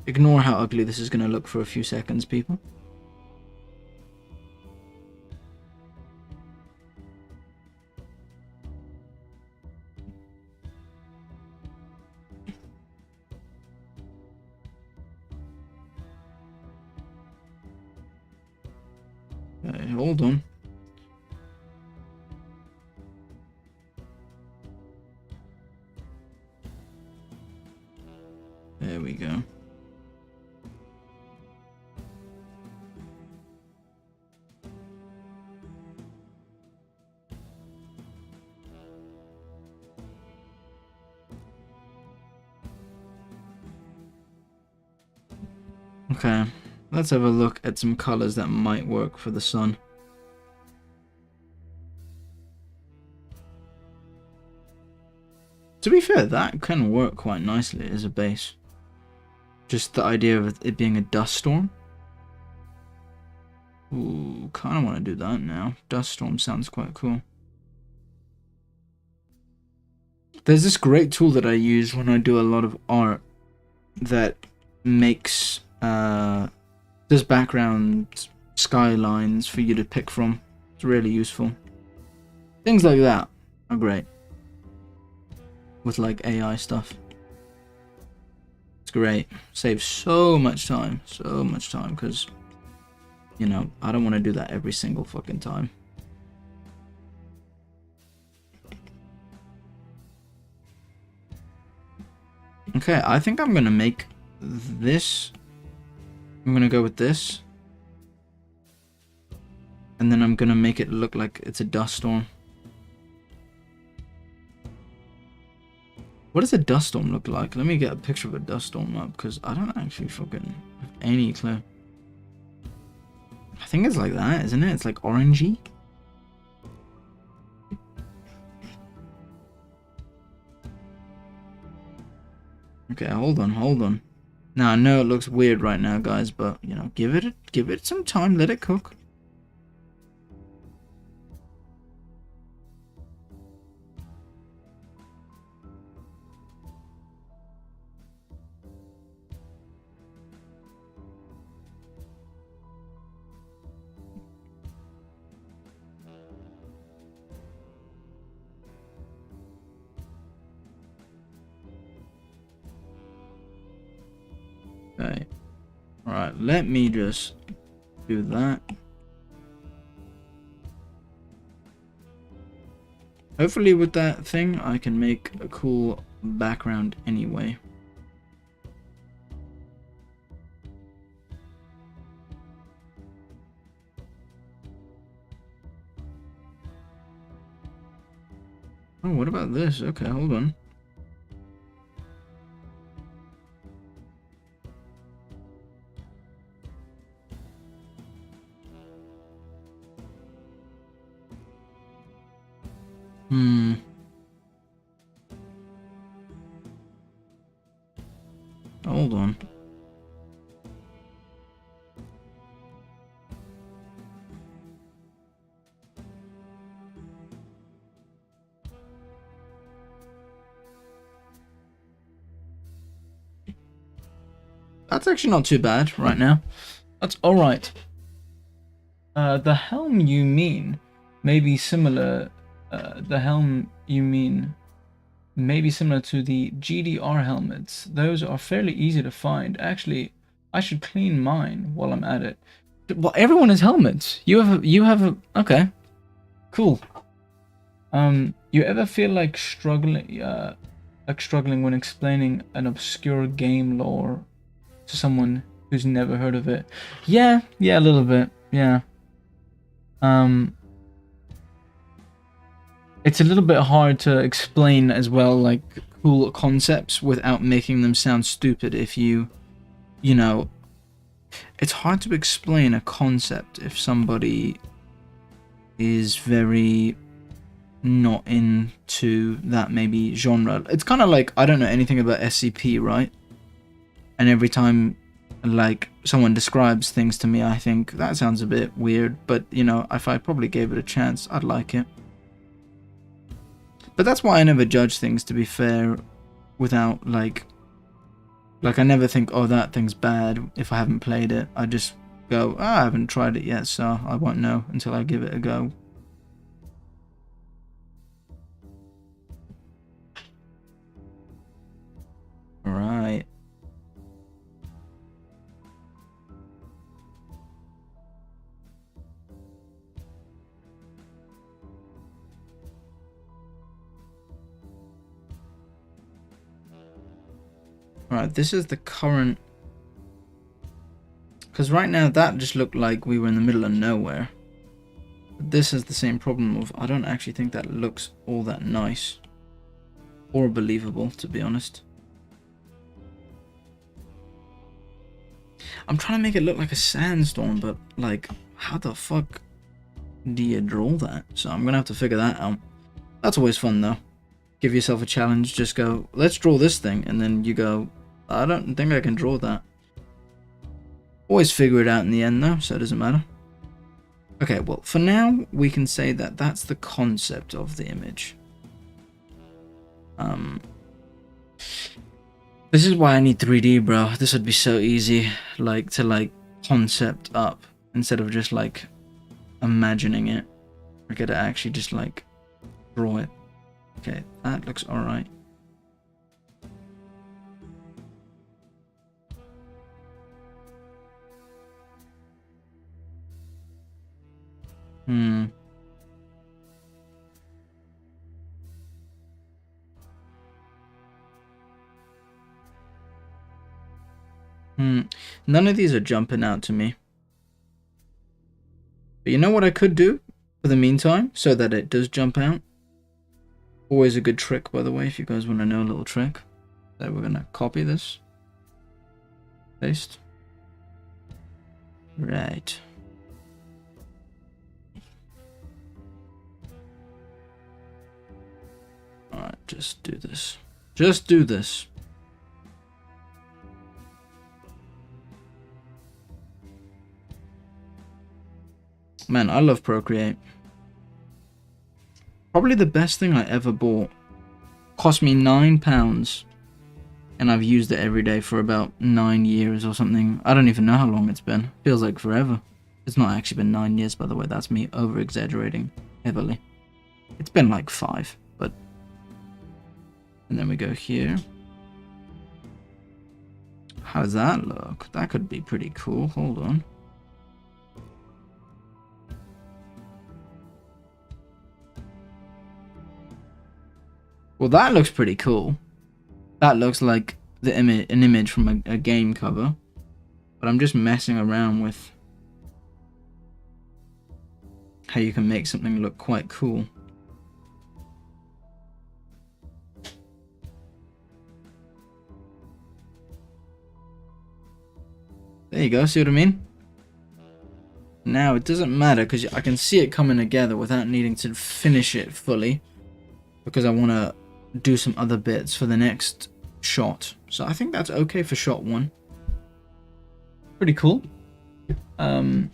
ignore how ugly this is going to look for a few seconds, people. Okay, hold on. There we go. Okay, let's have a look at some colors that might work for the sun. To be fair, that can work quite nicely as a base. Just the idea of it being a dust storm. Ooh, kind of want to do that now. Dust storm sounds quite cool. There's this great tool that I use when I do a lot of art that makes there's background skylines for you to pick from. It's really useful. Things like that are great with like AI stuff. It's great. Saves so much time because, you know, I don't want to do that every single fucking time. Okay, I think I'm gonna make this. I'm gonna go with this. And then I'm gonna make it look like it's a dust storm. What does a dust storm look like? Let me get a picture of a dust storm up, because I don't actually fucking have any clue. I think it's like that, isn't it? It's like orangey. Okay, hold on. Now I know it looks weird right now, guys, but you know, give it some time, let it cook. Okay. Alright, let me just do that. Hopefully with that thing, I can make a cool background anyway. Oh, what about this? Okay, hold on. Hold on. That's actually not too bad right now. That's alright. The helm you mean may be similar. The helm you mean may be similar to the GDR helmets. Those are fairly easy to find. Actually, I should clean mine while I'm at it. Well, everyone has helmets. You have a okay. Cool. You ever feel like struggling when explaining an obscure game lore to someone who's never heard of it? Yeah, a little bit. Yeah. It's a little bit hard to explain as well, like cool concepts without making them sound stupid. If you know, it's hard to explain a concept if somebody is very not into that maybe genre. It's kind of like, I don't know anything about SCP, right? And every time like someone describes things to me, I think that sounds a bit weird, but you know, if I probably gave it a chance, I'd like it. But that's why I never judge things, to be fair, without like Like, I never think, oh, that thing's bad if I haven't played it. I just go, oh, I haven't tried it yet, so I won't know until I give it a go. Alright. Alright, this is the current... Because right now that just looked like we were in the middle of nowhere. But this is the same problem of, I don't actually think that looks all that nice. Or believable, to be honest. I'm trying to make it look like a sandstorm, but like, how the fuck do you draw that? So I'm gonna have to figure that out. That's always fun though. Give yourself a challenge, just go, let's draw this thing, and then you go, I don't think I can draw that. Always figure it out in the end though, so it doesn't matter. Okay, well, for now, we can say that that's the concept of the image. This is why I need 3D, bro. This would be so easy, like, to, like, concept up, instead of just, like, imagining it. I gotta actually just, like, draw it. Okay, that looks alright. None of these are jumping out to me. But you know what I could do for the meantime, so that it does jump out? Always a good trick, by the way, if you guys want to know a little trick. So we're gonna copy this. Paste. Right. Alright, just do this. Just do this. Man, I love Procreate. Probably the best thing I ever bought. Cost me £9. And I've used it every day for about 9 years or something. I don't even know how long it's been. Feels like forever. It's not actually been 9 years, by the way. That's me over-exaggerating heavily. It's been like 5, but... And then we go here. How does that look? That could be pretty cool. Hold on. Well, that looks pretty cool. That looks like an image from a game cover. But I'm just messing around with how you can make something look quite cool. There you go, see what I mean? Now, it doesn't matter because I can see it coming together without needing to finish it fully. Because I want to do some other bits for the next shot. So I think that's okay for shot 1. Pretty cool. You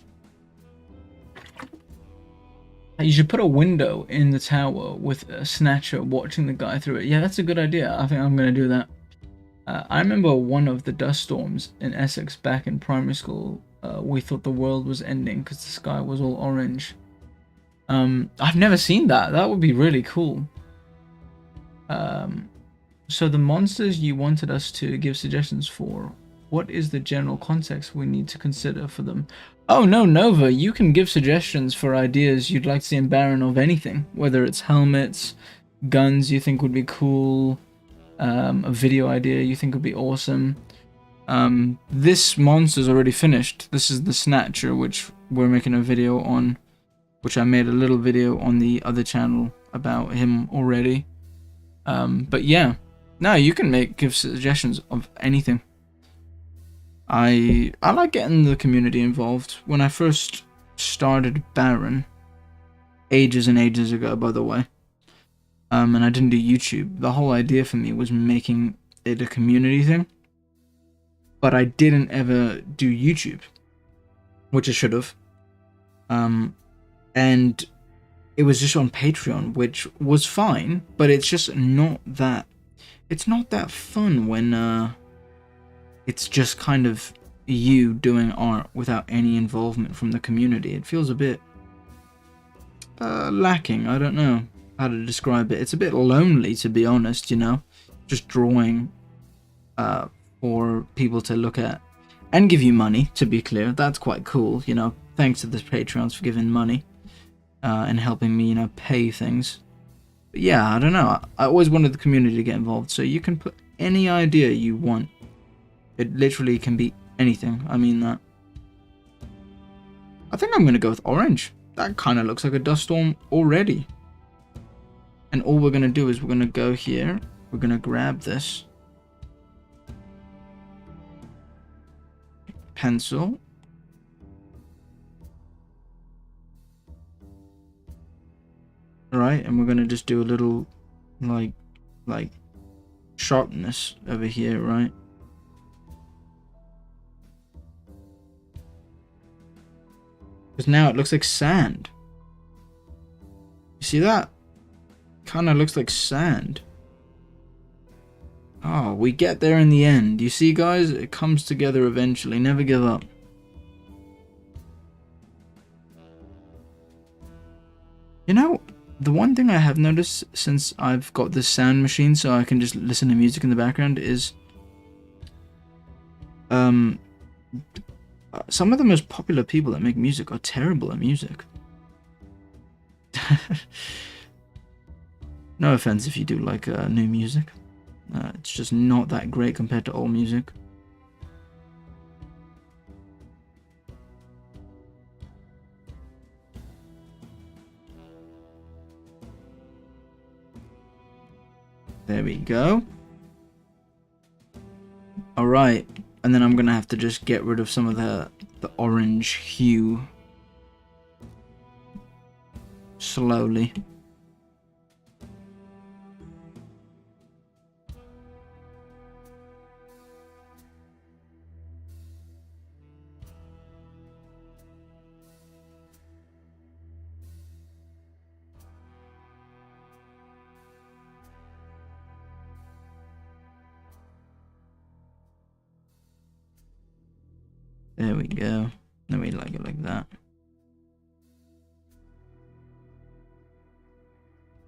should put a window in the tower with a snatcher watching the guy through it. Yeah, that's a good idea. I think I'm going to do that. I remember one of the dust storms in Essex back in primary school. We thought the world was ending because the sky was all orange. I've never seen that. That would be really cool. So the monsters you wanted us to give suggestions for, what is the general context we need to consider for them? Oh no, Nova, you can give suggestions for ideas you'd like to see in Barren of anything, whether it's helmets, guns you think would be cool, a video idea you think would be awesome. This monster's already finished. This is the Snatcher, which we're making a video on, which I made a little video on the other channel about him already. But yeah, no, you can give suggestions of anything. I like getting the community involved. When I first started Barren, ages and ages ago, by the way, and I didn't do YouTube, the whole idea for me was making it a community thing. But I didn't ever do YouTube, which I should have. And it was just on Patreon, which was fine, but it's just not that. It's not that fun when it's just kind of you doing art without any involvement from the community. It feels a bit lacking. I don't know how to describe it. It's a bit lonely, to be honest, you know, just drawing for people to look at and give you money, to be clear. That's quite cool, you know. Thanks to the Patreons for giving money and helping me, you know, pay things. But yeah, I don't know. I always wanted the community to get involved, so you can put any idea you want. It literally can be anything. I mean that. I think I'm going to go with orange. That kind of looks like a dust storm already. And all we're going to do is we're going to go here. We're going to grab this pencil. Right, and we're going to just do a little like sharpness over here, right? Because now it looks like sand. You see that? Kind of looks like sand. Oh, we get there in the end. You see, guys? It comes together eventually. Never give up. You know, the one thing I have noticed since I've got this sound machine so I can just listen to music in the background is some of the most popular people that make music are terrible at music. No offense if you do like new music. It's just not that great compared to old music. There we go. Alright, and then I'm gonna have to just get rid of some of the orange hue. Slowly. There we go. Then we like it like that.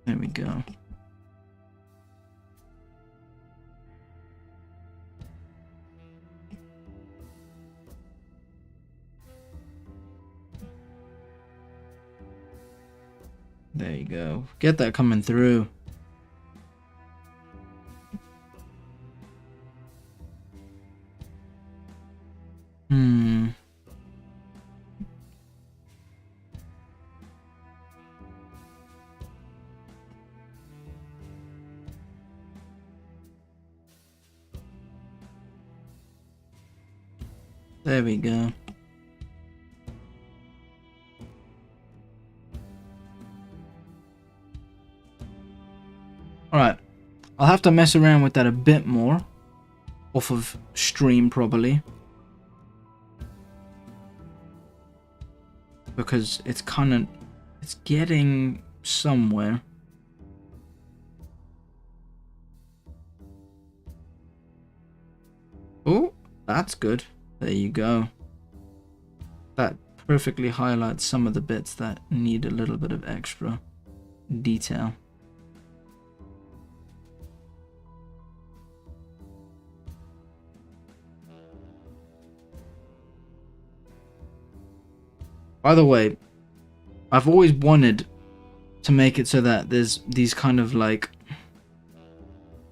There we go. There you go. Get that coming through. There we go. Alright. I'll have to mess around with that a bit more. Off of stream, probably. Because it's kind of... It's getting somewhere. Oh, that's good. There you go. That perfectly highlights some of the bits that need a little bit of extra detail. By the way, I've always wanted to make it so that there's these kind of like...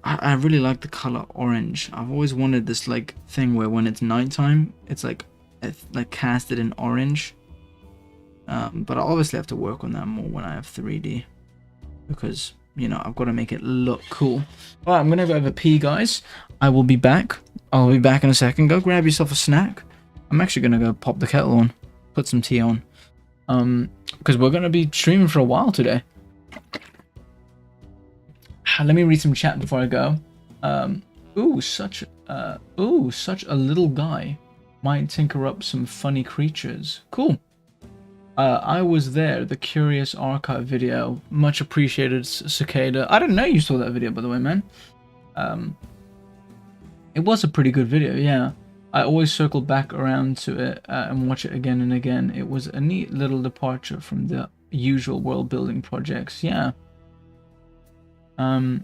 I really like the color orange. I've always wanted this like thing where when it's nighttime, it's like casted in orange. But I'll obviously have to work on that more when I have 3D. Because, you know, I've got to make it look cool. Alright, I'm going to go over pee, guys. I will be back. I'll be back in a second. Go grab yourself a snack. I'm actually going to go pop the kettle on. Put some tea on. Because we're going to be streaming for a while today. Let me read some chat before I go. Such a little guy might tinker up some funny creatures. Cool. I was there, the Curious Archive video. Much appreciated, Cicada. I didn't know you saw that video, by the way, man. It was a pretty good video, yeah. I always circle back around to it and watch it again and again. It was a neat little departure from the usual world building projects, yeah. No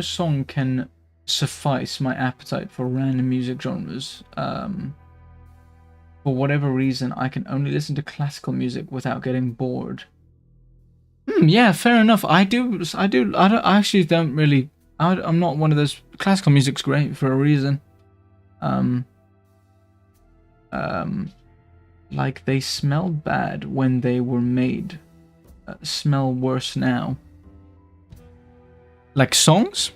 song can suffice my appetite for random music genres. For whatever reason, I can only listen to classical music without getting bored. Yeah, fair enough. I actually don't really. I'm not one of those. Classical music's great for a reason. Like they smelled bad when they were made. Smell worse now. Like songs?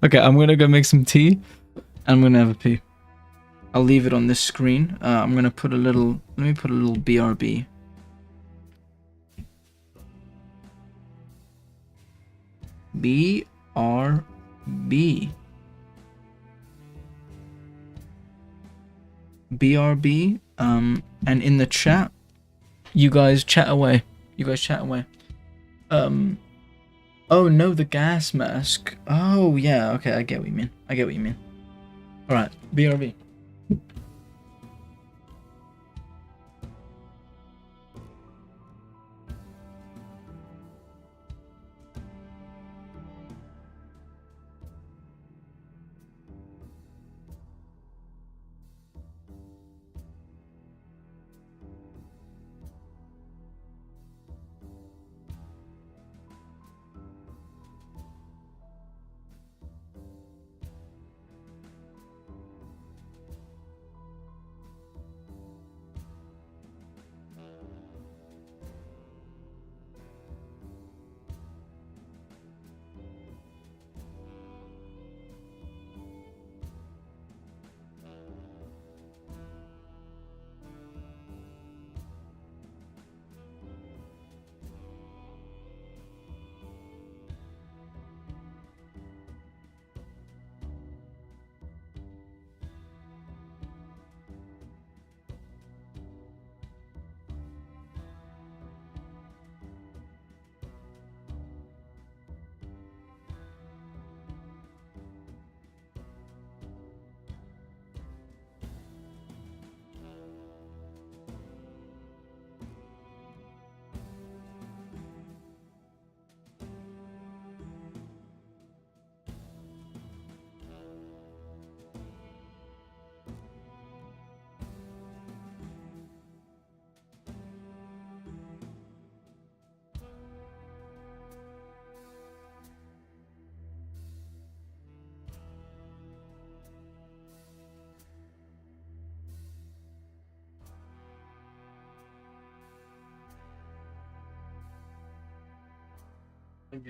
Okay, I'm gonna go make some tea. And I'm gonna have a pee. I'll leave it on this screen. I'm gonna put a little. Let me put a little BRB. BRB. BRB. And in the chat, you guys chat away. Oh no, the gas mask. Oh yeah, okay, I get what you mean. Alright, BRB.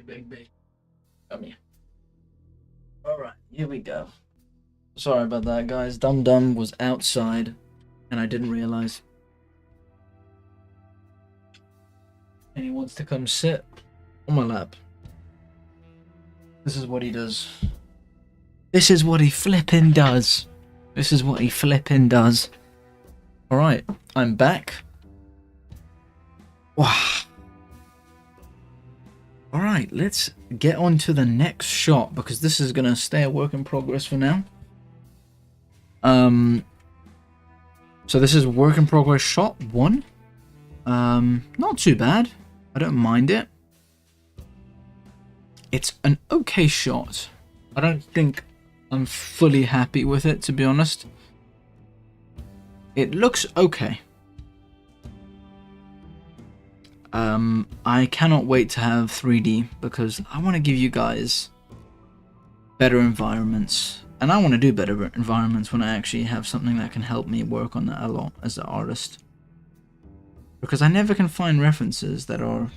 Big. Come here. Alright, here we go. Sorry about that, guys. Dum Dum was outside, and I didn't realize. And he wants to come sit on my lap. This is what he does. This is what he flippin' does. Alright, I'm back. Wow. Alright, let's get on to the next shot, because this is going to stay a work in progress for now. So this is work in progress shot 1. Not too bad. I don't mind it. It's an okay shot. I don't think I'm fully happy with it, to be honest. It looks okay. I cannot wait to have 3D, because I want to give you guys better environments, and I want to do better environments when I actually have something that can help me work on that a lot as an artist, because I never can find references that are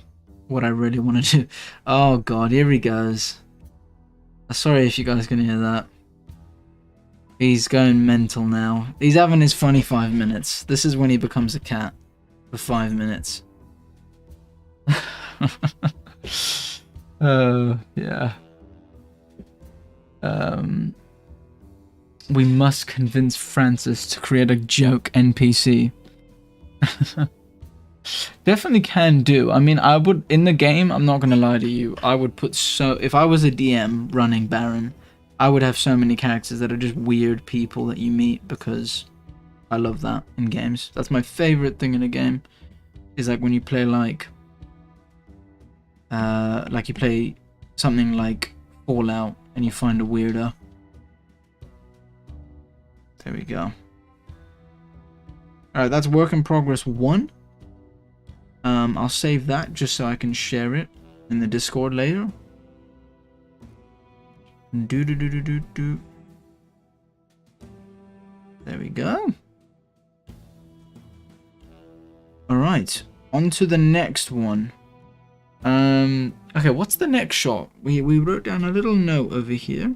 what I really want to do. Oh god, here he goes. Sorry if you guys can hear that. He's going mental now. He's having his funny 5 minutes. This is when he becomes a cat for 5 minutes. Yeah. We must convince Francis to create a joke NPC. Definitely can do. I mean, I would, in the game, I'm not gonna lie to you, I would put, so if I was a DM running Barren, I would have so many characters that are just weird people that you meet because I love that in games. That's my favorite thing in a game. Is like when you play like you play something like Fallout and you find a weirdo. There we go. Alright, that's work in progress 1. I'll save that just so I can share it in the Discord later. There we go. Alright, on to the next one. Okay, what's the next shot? We wrote down a little note over here.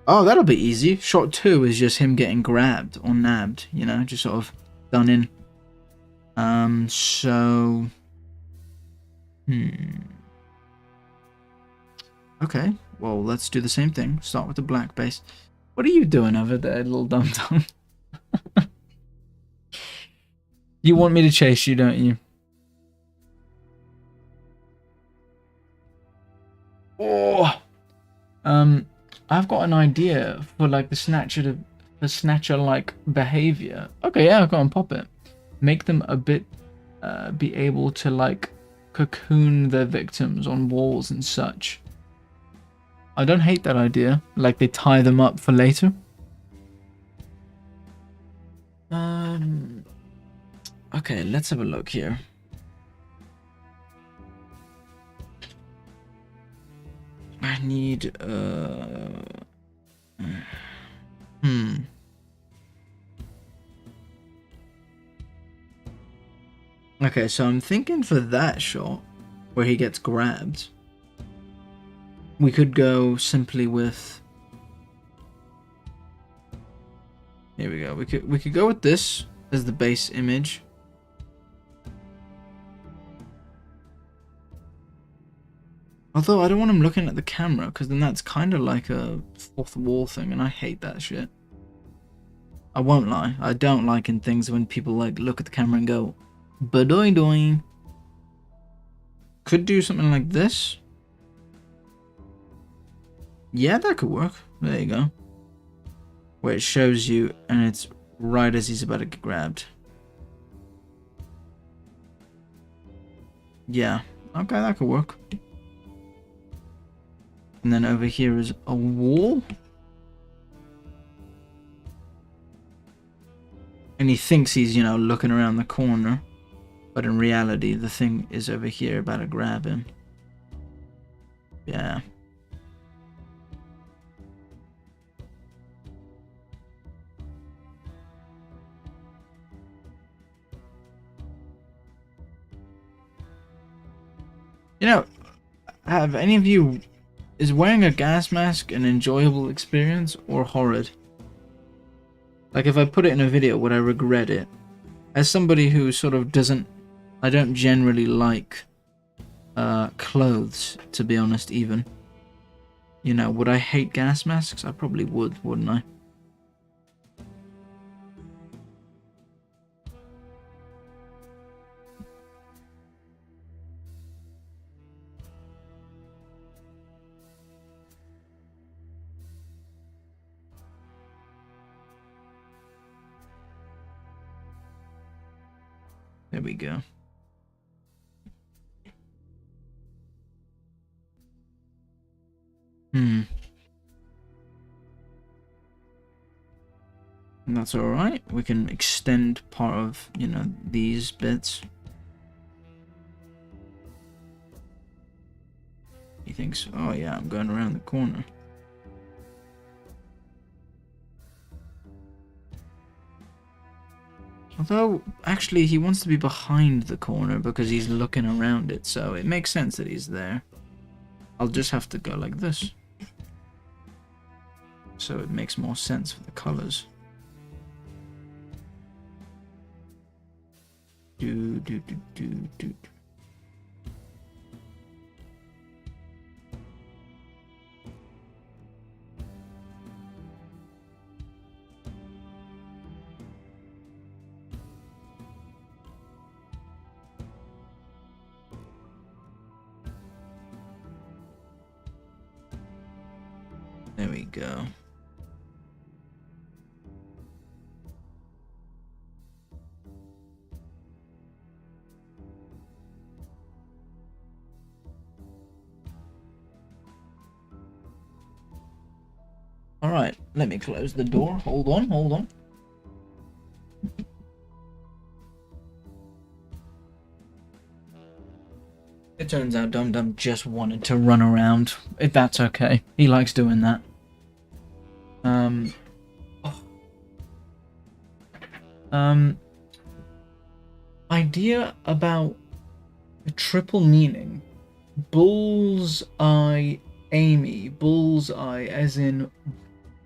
Oh, that'll be easy. Shot 2 is just him getting grabbed or nabbed, you know, just sort of done in. So... Okay, well, let's do the same thing. Start with the black base. What are you doing over there, little dum-dum? You want me to chase you, don't you? Oh! I've got an idea for, like, the Snatcher-like behavior. Okay, yeah, go on, pop it. Make them a bit, be able to, like, cocoon their victims on walls and such. I don't hate that idea. Like, they tie them up for later. Okay, let's have a look here. I need, Okay, so I'm thinking for that shot, where he gets grabbed, we could go simply with... Here we go. We could go with this as the base image. Although I don't want him looking at the camera, because then that's kind of like a fourth wall thing, and I hate that shit. I won't lie. I don't like in things when people like look at the camera and go, "Ba-doing-doing." Could do something like this. Yeah, that could work. There you go. Where it shows you, and it's right as he's about to get grabbed. Yeah. Okay, that could work. And then over here is a wall. And he thinks he's, you know, looking around the corner. But in reality, the thing is over here about to grab him. Yeah. You know, have any of you... Is wearing a gas mask an enjoyable experience or horrid? Like, if I put it in a video, would I regret it? As somebody who sort of doesn't... I don't generally like clothes, to be honest, even. You know, would I hate gas masks? I probably would, wouldn't I? There we go. And that's alright. We can extend part of, you know, these bits. He thinks, oh yeah, I'm going around the corner. Although, actually, he wants to be behind the corner because he's looking around it, so it makes sense that he's there. I'll just have to go like this. So it makes more sense for the colors. Do. There we go. Alright, let me close the door. Hold on, hold on. It turns out Dum Dum just wanted to run around. If that's okay. He likes doing that. Idea about a triple meaning. Bullseye Amy. Bullseye as in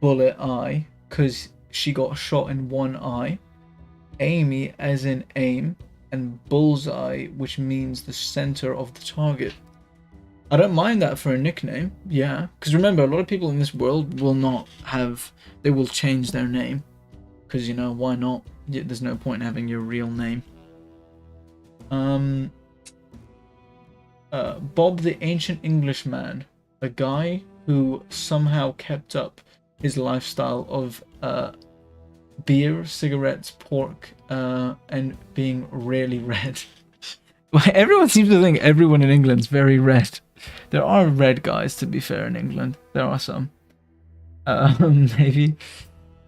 bullet eye, because she got shot in one eye. Amy as in aim, and bullseye, which means the center of the target. I don't mind that for a nickname, yeah, because remember, a lot of people in this world will not have, they will change their name, because, you know, why not? There's no point in having your real name. Bob the Ancient Englishman, a guy who somehow kept up his lifestyle of beer, cigarettes, pork, and being really red. Everyone seems to think everyone in England's very red. There are red guys, to be fair, in England. There are some.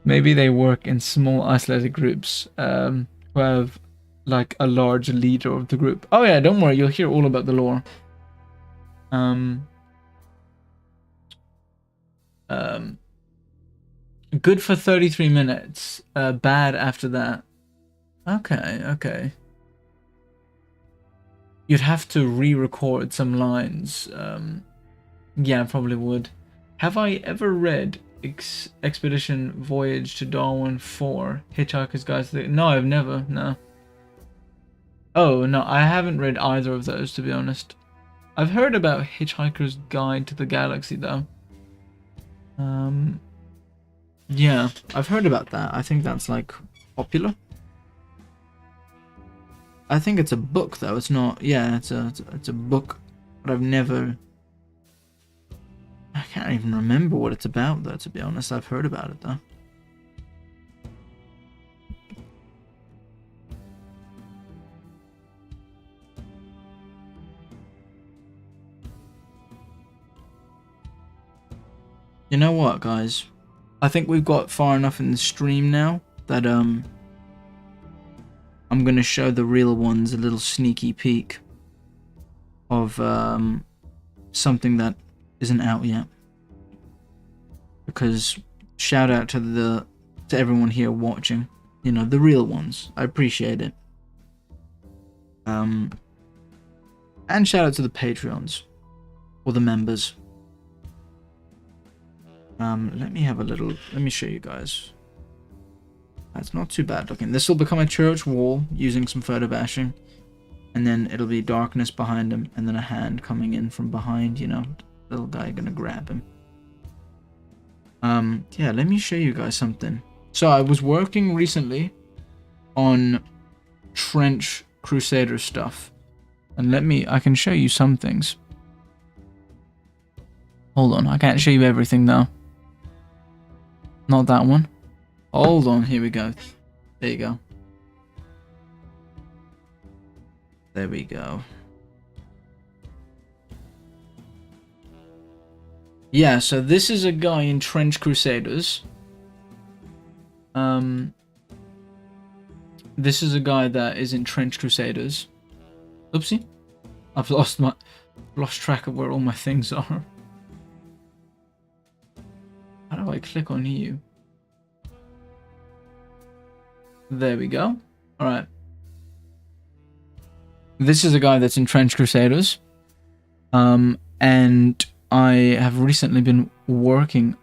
Maybe they work in small isolated groups who have like a large leader of the group. Oh yeah, don't worry, you'll hear all about the lore. Good for 33 minutes. Bad after that. Okay. You'd have to re-record some lines. Yeah, I probably would. Have I ever read Expedition Voyage to Darwin 4? Hitchhiker's Guide to the... No, I've never. No. Oh, no, I haven't read either of those, to be honest. I've heard about Hitchhiker's Guide to the Galaxy, though. Yeah, I've heard about that. I think that's, like, popular. I think it's a book, though. It's not... Yeah, it's a book, but I've never... I can't even remember what it's about, though, to be honest. I've heard about it, though. You know what, guys? I think we've got far enough in the stream now that I'm gonna show the real ones a little sneaky peek of something that isn't out yet. Because shout out to everyone here watching, you know, the real ones. I appreciate it. And shout out to the Patreons or the members. Let me show you guys. That's not too bad looking. This will become a church wall using some photo bashing. And then it'll be darkness behind him, and then a hand coming in from behind, you know, little guy gonna grab him. Yeah, let me show you guys something. So I was working recently on Trench Crusader stuff. And I can show you some things. Hold on, I can't show you everything though. Not that one. Hold on, here we go. There you go. There we go. Yeah, so this is a guy in Trench Crusaders. This is a guy that is in Trench Crusaders. Oopsie. I've lost track of where all my things are. How do I click on you? There we go. Alright. This is a guy that's in Trench Crusaders. And I have recently been working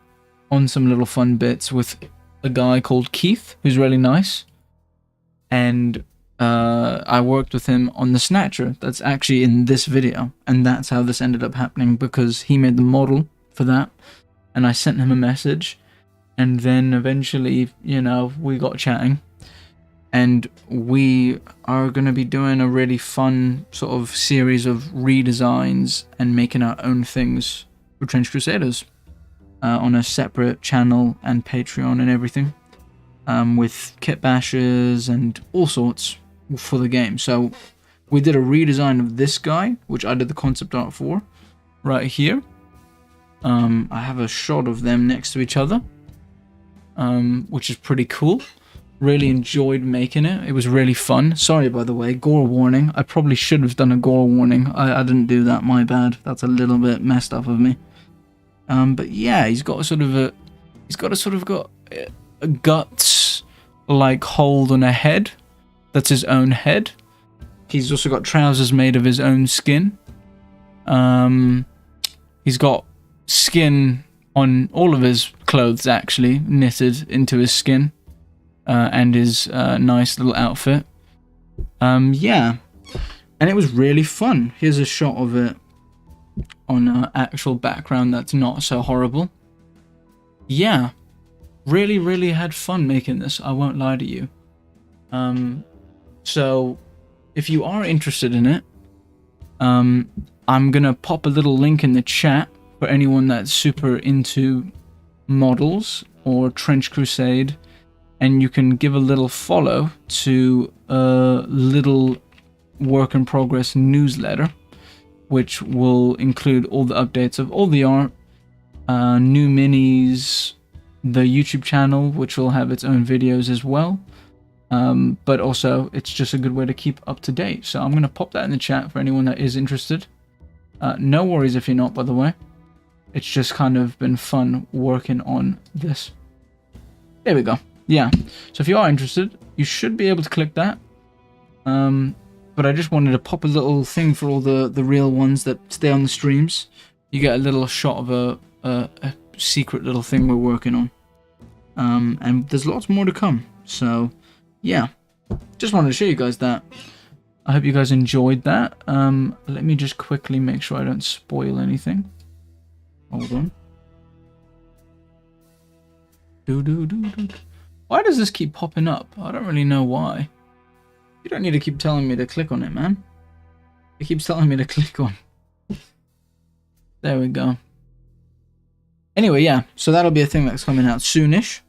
on some little fun bits with a guy called Keith, who's really nice. And I worked with him on the Snatcher that's actually in this video. And that's how this ended up happening, because he made the model for that. And I sent him a message. And then eventually, you know, we got chatting. And we are going to be doing a really fun sort of series of redesigns and making our own things for Trench Crusaders. on a separate channel and Patreon and everything, with kit bashes and all sorts for the game. So we did a redesign of this guy, which I did the concept art for, right here. I have a shot of them next to each other, which is pretty cool. Really enjoyed making it. It was really fun. Sorry, by the way, gore warning. I probably should have done a gore warning. I didn't do that, my bad. That's a little bit messed up of me. But yeah, he's got a guts like hold on a head. That's his own head. He's also got trousers made of his own skin. He's got skin on all of his clothes, actually, knitted into his skin. And his nice little outfit. Yeah. And it was really fun. Here's a shot of it on an actual background that's not so horrible. Yeah. Really, really had fun making this. I won't lie to you. So, if you are interested in it, I'm gonna pop a little link in the chat for anyone that's super into models or Trench Crusade. And you can give a little follow to a little work in progress newsletter, which will include all the updates of all the art, new minis, the YouTube channel, which will have its own videos as well. But also, it's just a good way to keep up to date. So I'm going to pop that in the chat for anyone that is interested. No worries if you're not, by the way. It's just kind of been fun working on this. There we go. Yeah, so if you are interested, you should be able to click that. But I just wanted to pop a little thing for all the real ones that stay on the streams. You get a little shot of a secret little thing we're working on. And there's lots more to come. So, yeah, just wanted to show you guys that. I hope you guys enjoyed that. Let me just quickly make sure I don't spoil anything. Hold on. Why does this keep popping up? I don't really know why. You don't need to keep telling me to click on it, man. It keeps telling me to click on. There we go. Anyway, yeah. So that'll be a thing that's coming out soonish.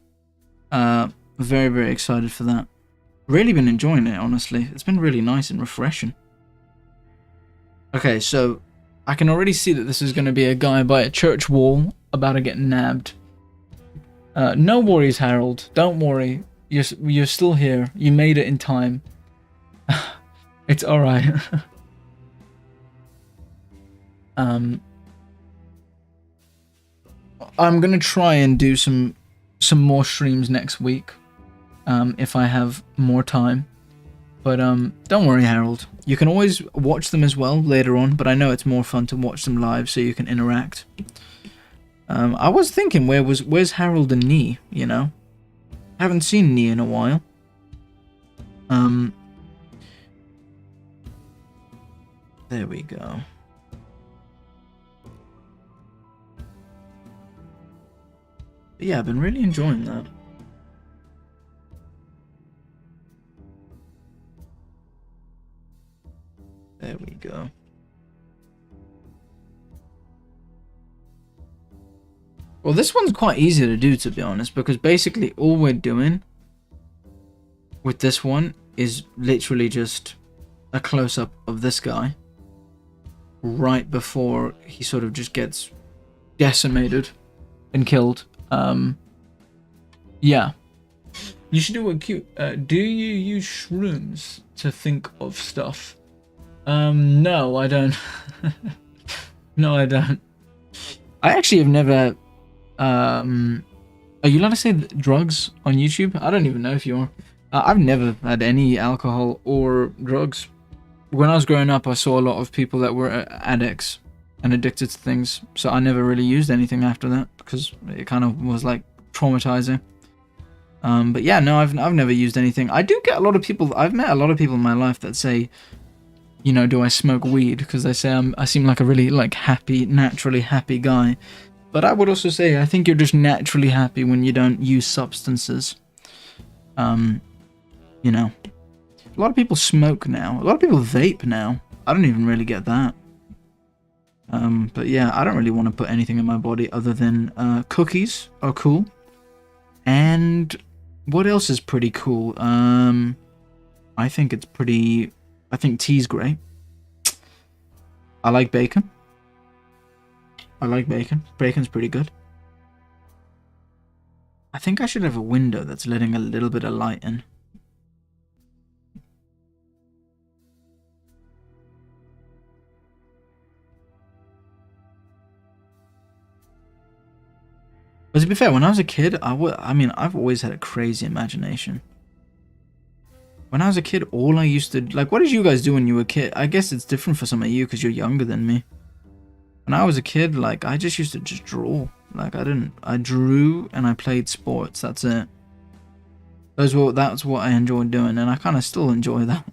Very, very excited for that. Really been enjoying it, honestly. It's been really nice and refreshing. Okay, so I can already see that this is going to be a guy by a church wall about to get nabbed. No worries, Harold. Don't worry. You're still here. You made it in time. It's alright. I'm gonna try and do some more streams next week, if I have more time. But don't worry, Harold. You can always watch them as well later on. But I know it's more fun to watch them live so you can interact. I was thinking, where's Harold and Nee, you know? Haven't seen Nee in a while. There we go. But yeah, I've been really enjoying that. There we go. Well, this one's quite easy to do, to be honest, because basically all we're doing with this one is literally just a close-up of this guy right before he sort of just gets decimated and killed. Yeah. You should do a cute... do you use shrooms to think of stuff? No, I don't. No, I don't. I actually have never... are you allowed to say drugs on YouTube? I don't even know if you are. I've never had any alcohol or drugs. When I was growing up, I saw a lot of people that were addicts and addicted to things, so I never really used anything after that because it kind of was like traumatizing. But yeah, no, I've never used anything. I do get a lot of people. I've met a lot of people in my life that say, you know, do I smoke weed? Because they say I seem like a really like happy, naturally happy guy. But I would also say I think you're just naturally happy when you don't use substances. You know, a lot of people smoke now. A lot of people vape now. I don't even really get that. But yeah, I don't really want to put anything in my body other than cookies are cool. And what else is pretty cool? I think it's pretty... I think tea's great. I like bacon. I like bacon. Bacon's pretty good. I think I should have a window that's letting a little bit of light in. But to be fair, when I was a kid, I mean, I've always had a crazy imagination. When I was a kid, all I used to... Like, what did you guys do when you were a kid? I guess it's different for some of you because you're younger than me. When I was a kid, like, I just used to just draw. Like, I drew and I played sports. That's it. That's what I enjoyed doing, and I kind of still enjoy that.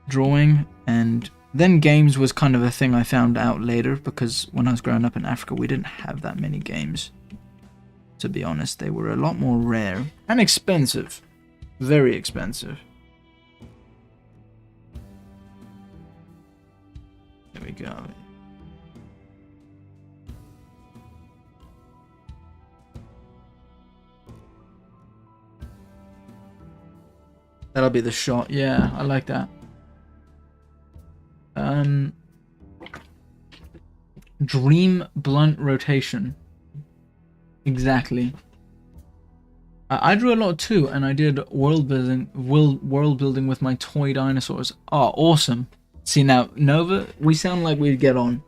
Drawing, and then games was kind of a thing I found out later, because when I was growing up in Africa, we didn't have that many games. To be honest, they were a lot more rare and expensive. Very expensive. There we go. That'll be the shot. Yeah, I like that. Dream blunt rotation. Exactly. I drew a lot too, and I did world building with my toy dinosaurs. Oh, awesome. See now, Nova, we sound like we'd get on.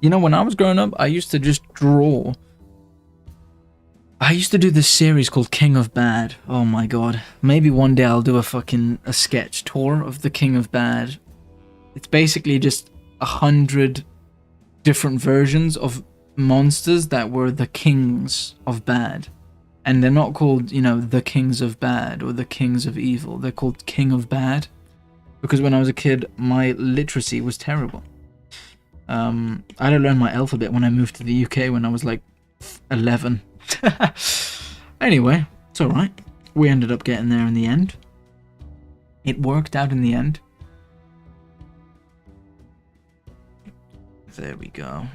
You know, when I was growing up, I used to just draw. I used to do this series called King of Bad. Oh my god. Maybe one day I'll do a sketch tour of the King of Bad. It's basically just 100 different versions of monsters that were the kings of bad. And they're not called, you know, the kings of bad or the kings of evil. They're called King of Bad. Because when I was a kid, my literacy was terrible. I had to learn my alphabet when I moved to the UK when I was like 11. Anyway, it's alright. We ended up getting there in the end. It worked out in the end. There we go.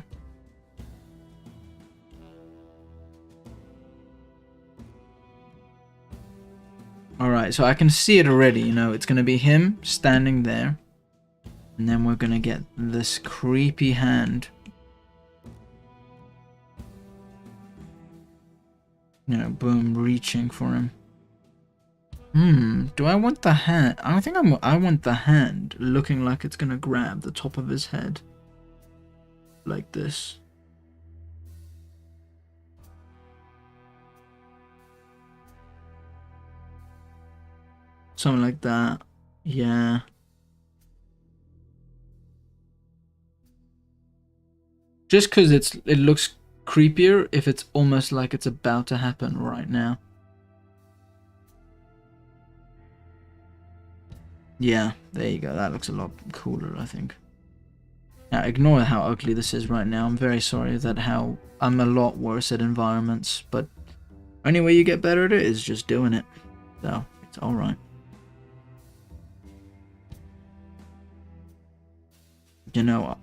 Alright, so I can see it already, you know, it's gonna be him standing there. And then we're gonna get this creepy hand. You know, boom, reaching for him. Do I want the hand? I think I want the hand looking like it's gonna grab the top of his head. Like this. Something like that. Yeah. Just because it looks creepier if it's almost like it's about to happen right now. Yeah, there you go. That looks a lot cooler, I think. Now, ignore how ugly this is right now. I'm very sorry that I'm a lot worse at environments, but only way you get better at it is just doing it. So, it's alright. You know,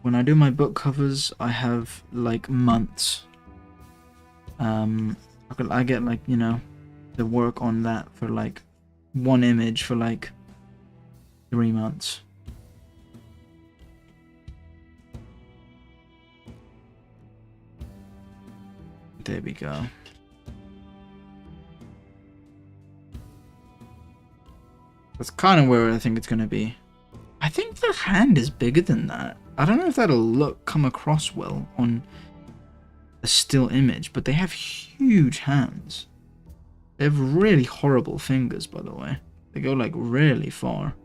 when I do my book covers, I have like months. I get like, you know, the work on that for like one image for like 3 months. There we go. That's kind of where I think it's going to be. I think the hand is bigger than that. I don't know if that'll come across well on a still image, but they have huge hands. They have really horrible fingers, by the way. They go like really far.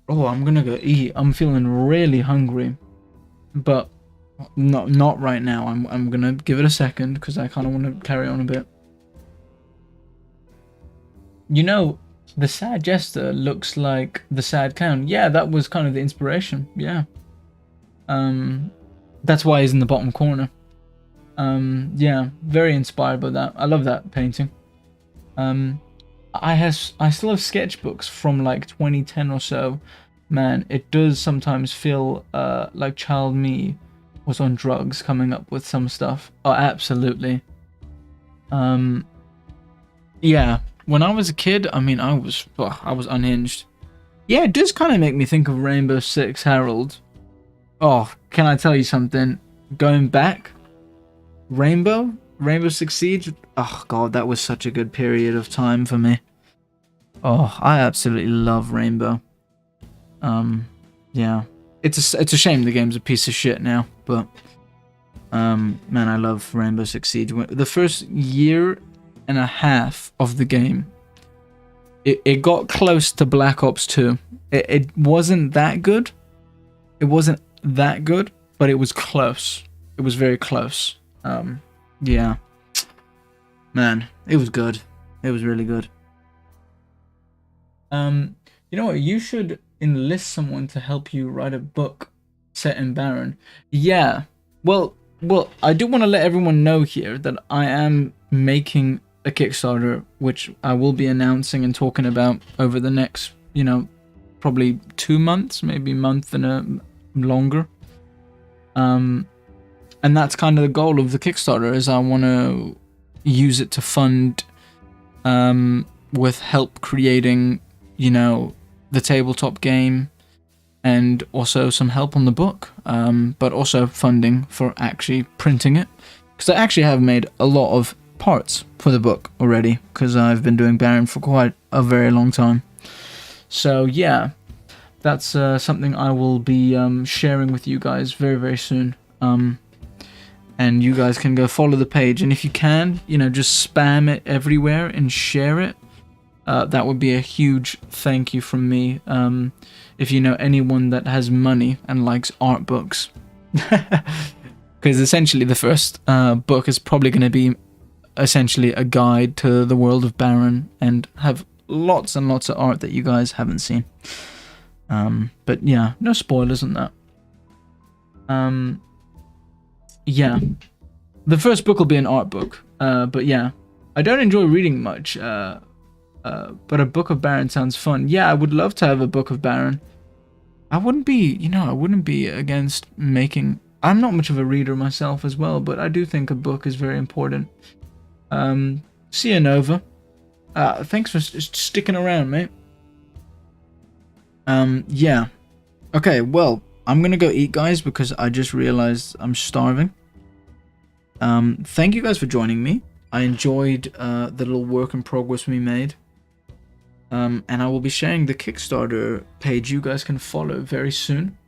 Oh, I'm gonna go eat. I'm feeling really hungry, but not right now. I'm gonna give it a second because I kind of want to carry on a bit. You know, the sad jester looks like the sad clown. Yeah, that was kind of the inspiration. Yeah. That's why he's in the bottom corner. Yeah, very inspired by that. I love that painting. I still have sketchbooks from like 2010 or so. Man, it does sometimes feel like child me was on drugs coming up with some stuff. Oh, absolutely. Yeah, when I was a kid, I mean, I was unhinged. Yeah, it does kind of make me think of Rainbow Six Herald. Oh, can I tell you something? Going back, Rainbow Six Siege. Oh god, that was such a good period of time for me. Oh, I absolutely love Rainbow. Yeah, it's a shame the game's a piece of shit now, but man, I love Rainbow Six Siege. The first year and a half of the game, it got close to Black Ops 2. It wasn't that good. It wasn't that good, but it was close. It was very close. Yeah. Man, it was good. It was really good. You know what? You should enlist someone to help you write a book set in Barren. Yeah. Well, I do want to let everyone know here that I am making a Kickstarter, which I will be announcing and talking about over the next, probably 2 months, maybe a month and a longer. And that's kind of the goal of the Kickstarter, is I want to use it to fund with help creating, the tabletop game, and also some help on the book, but also funding for actually printing it, because I actually have made a lot of parts for the book already, because I've been doing Barren for quite a very long time. So yeah, that's something I will be sharing with you guys very, very soon. And you guys can go follow the page, and if you can, just spam it everywhere and share it. That would be a huge thank you from me. If you know anyone that has money and likes art books, because essentially the first book is probably going to be essentially a guide to the world of Barren and have lots and lots of art that you guys haven't seen. But yeah, no spoilers on that. Yeah, the first book will be an art book. But yeah, I don't enjoy reading much. But a book of Barren sounds fun. Yeah, I would love to have a book of Barren. I wouldn't be against making. I'm not much of a reader myself as well, but I do think a book is very important. See you, Nova. Thanks for sticking around, mate. Yeah. Okay, well, I'm gonna go eat, guys, because I just realized I'm starving. Thank you guys for joining me. I enjoyed the little work in progress we made. And I will be sharing the Kickstarter page you guys can follow very soon.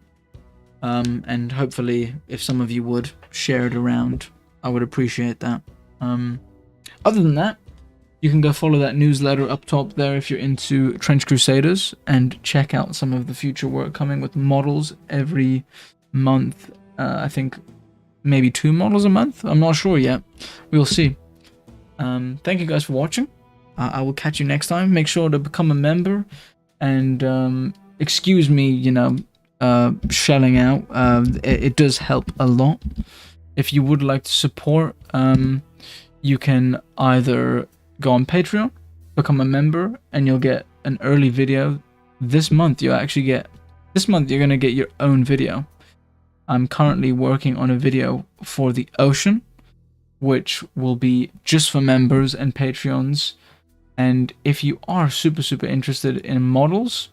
And hopefully, if some of you would share it around, I would appreciate that. Other than that, you can go follow that newsletter up top there if you're into Trench Crusaders, and check out some of the future work coming with models every month. I think maybe 2 models a month. I'm not sure yet. We'll see. Thank you guys for watching. I will catch you next time. Make sure to become a member, and excuse me, shelling out. It does help a lot. If you would like to support, you can either go on Patreon, become a member, and you'll get an early video. This month you're gonna get your own video. I'm currently working on a video for the ocean, which will be just for members and Patreons. And if you are super interested in models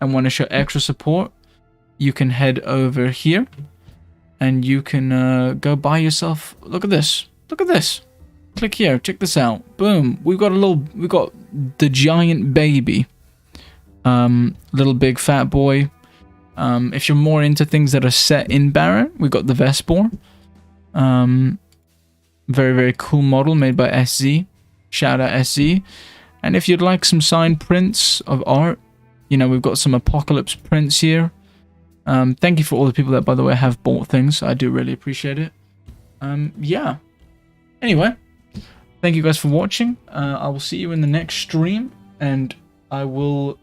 and want to show extra support, you can head over here and you can go buy yourself. Look at this. Click here. Check this out. Boom. We got the giant baby. Little big fat boy. If you're more into things that are set in Barren, we got the Vespor. Very, very cool model made by SZ. Shout out SZ. And if you'd like some signed prints of art, we've got some Apocalypse prints here. Thank you for all the people that, by the way, have bought things. I do really appreciate it. Yeah. Anyway, thank you guys for watching. I will see you in the next stream, and I will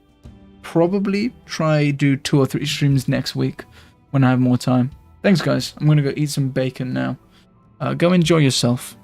probably try do 2 or 3 streams next week when I have more time. Thanks, guys. I'm gonna go eat some bacon now. Go enjoy yourself,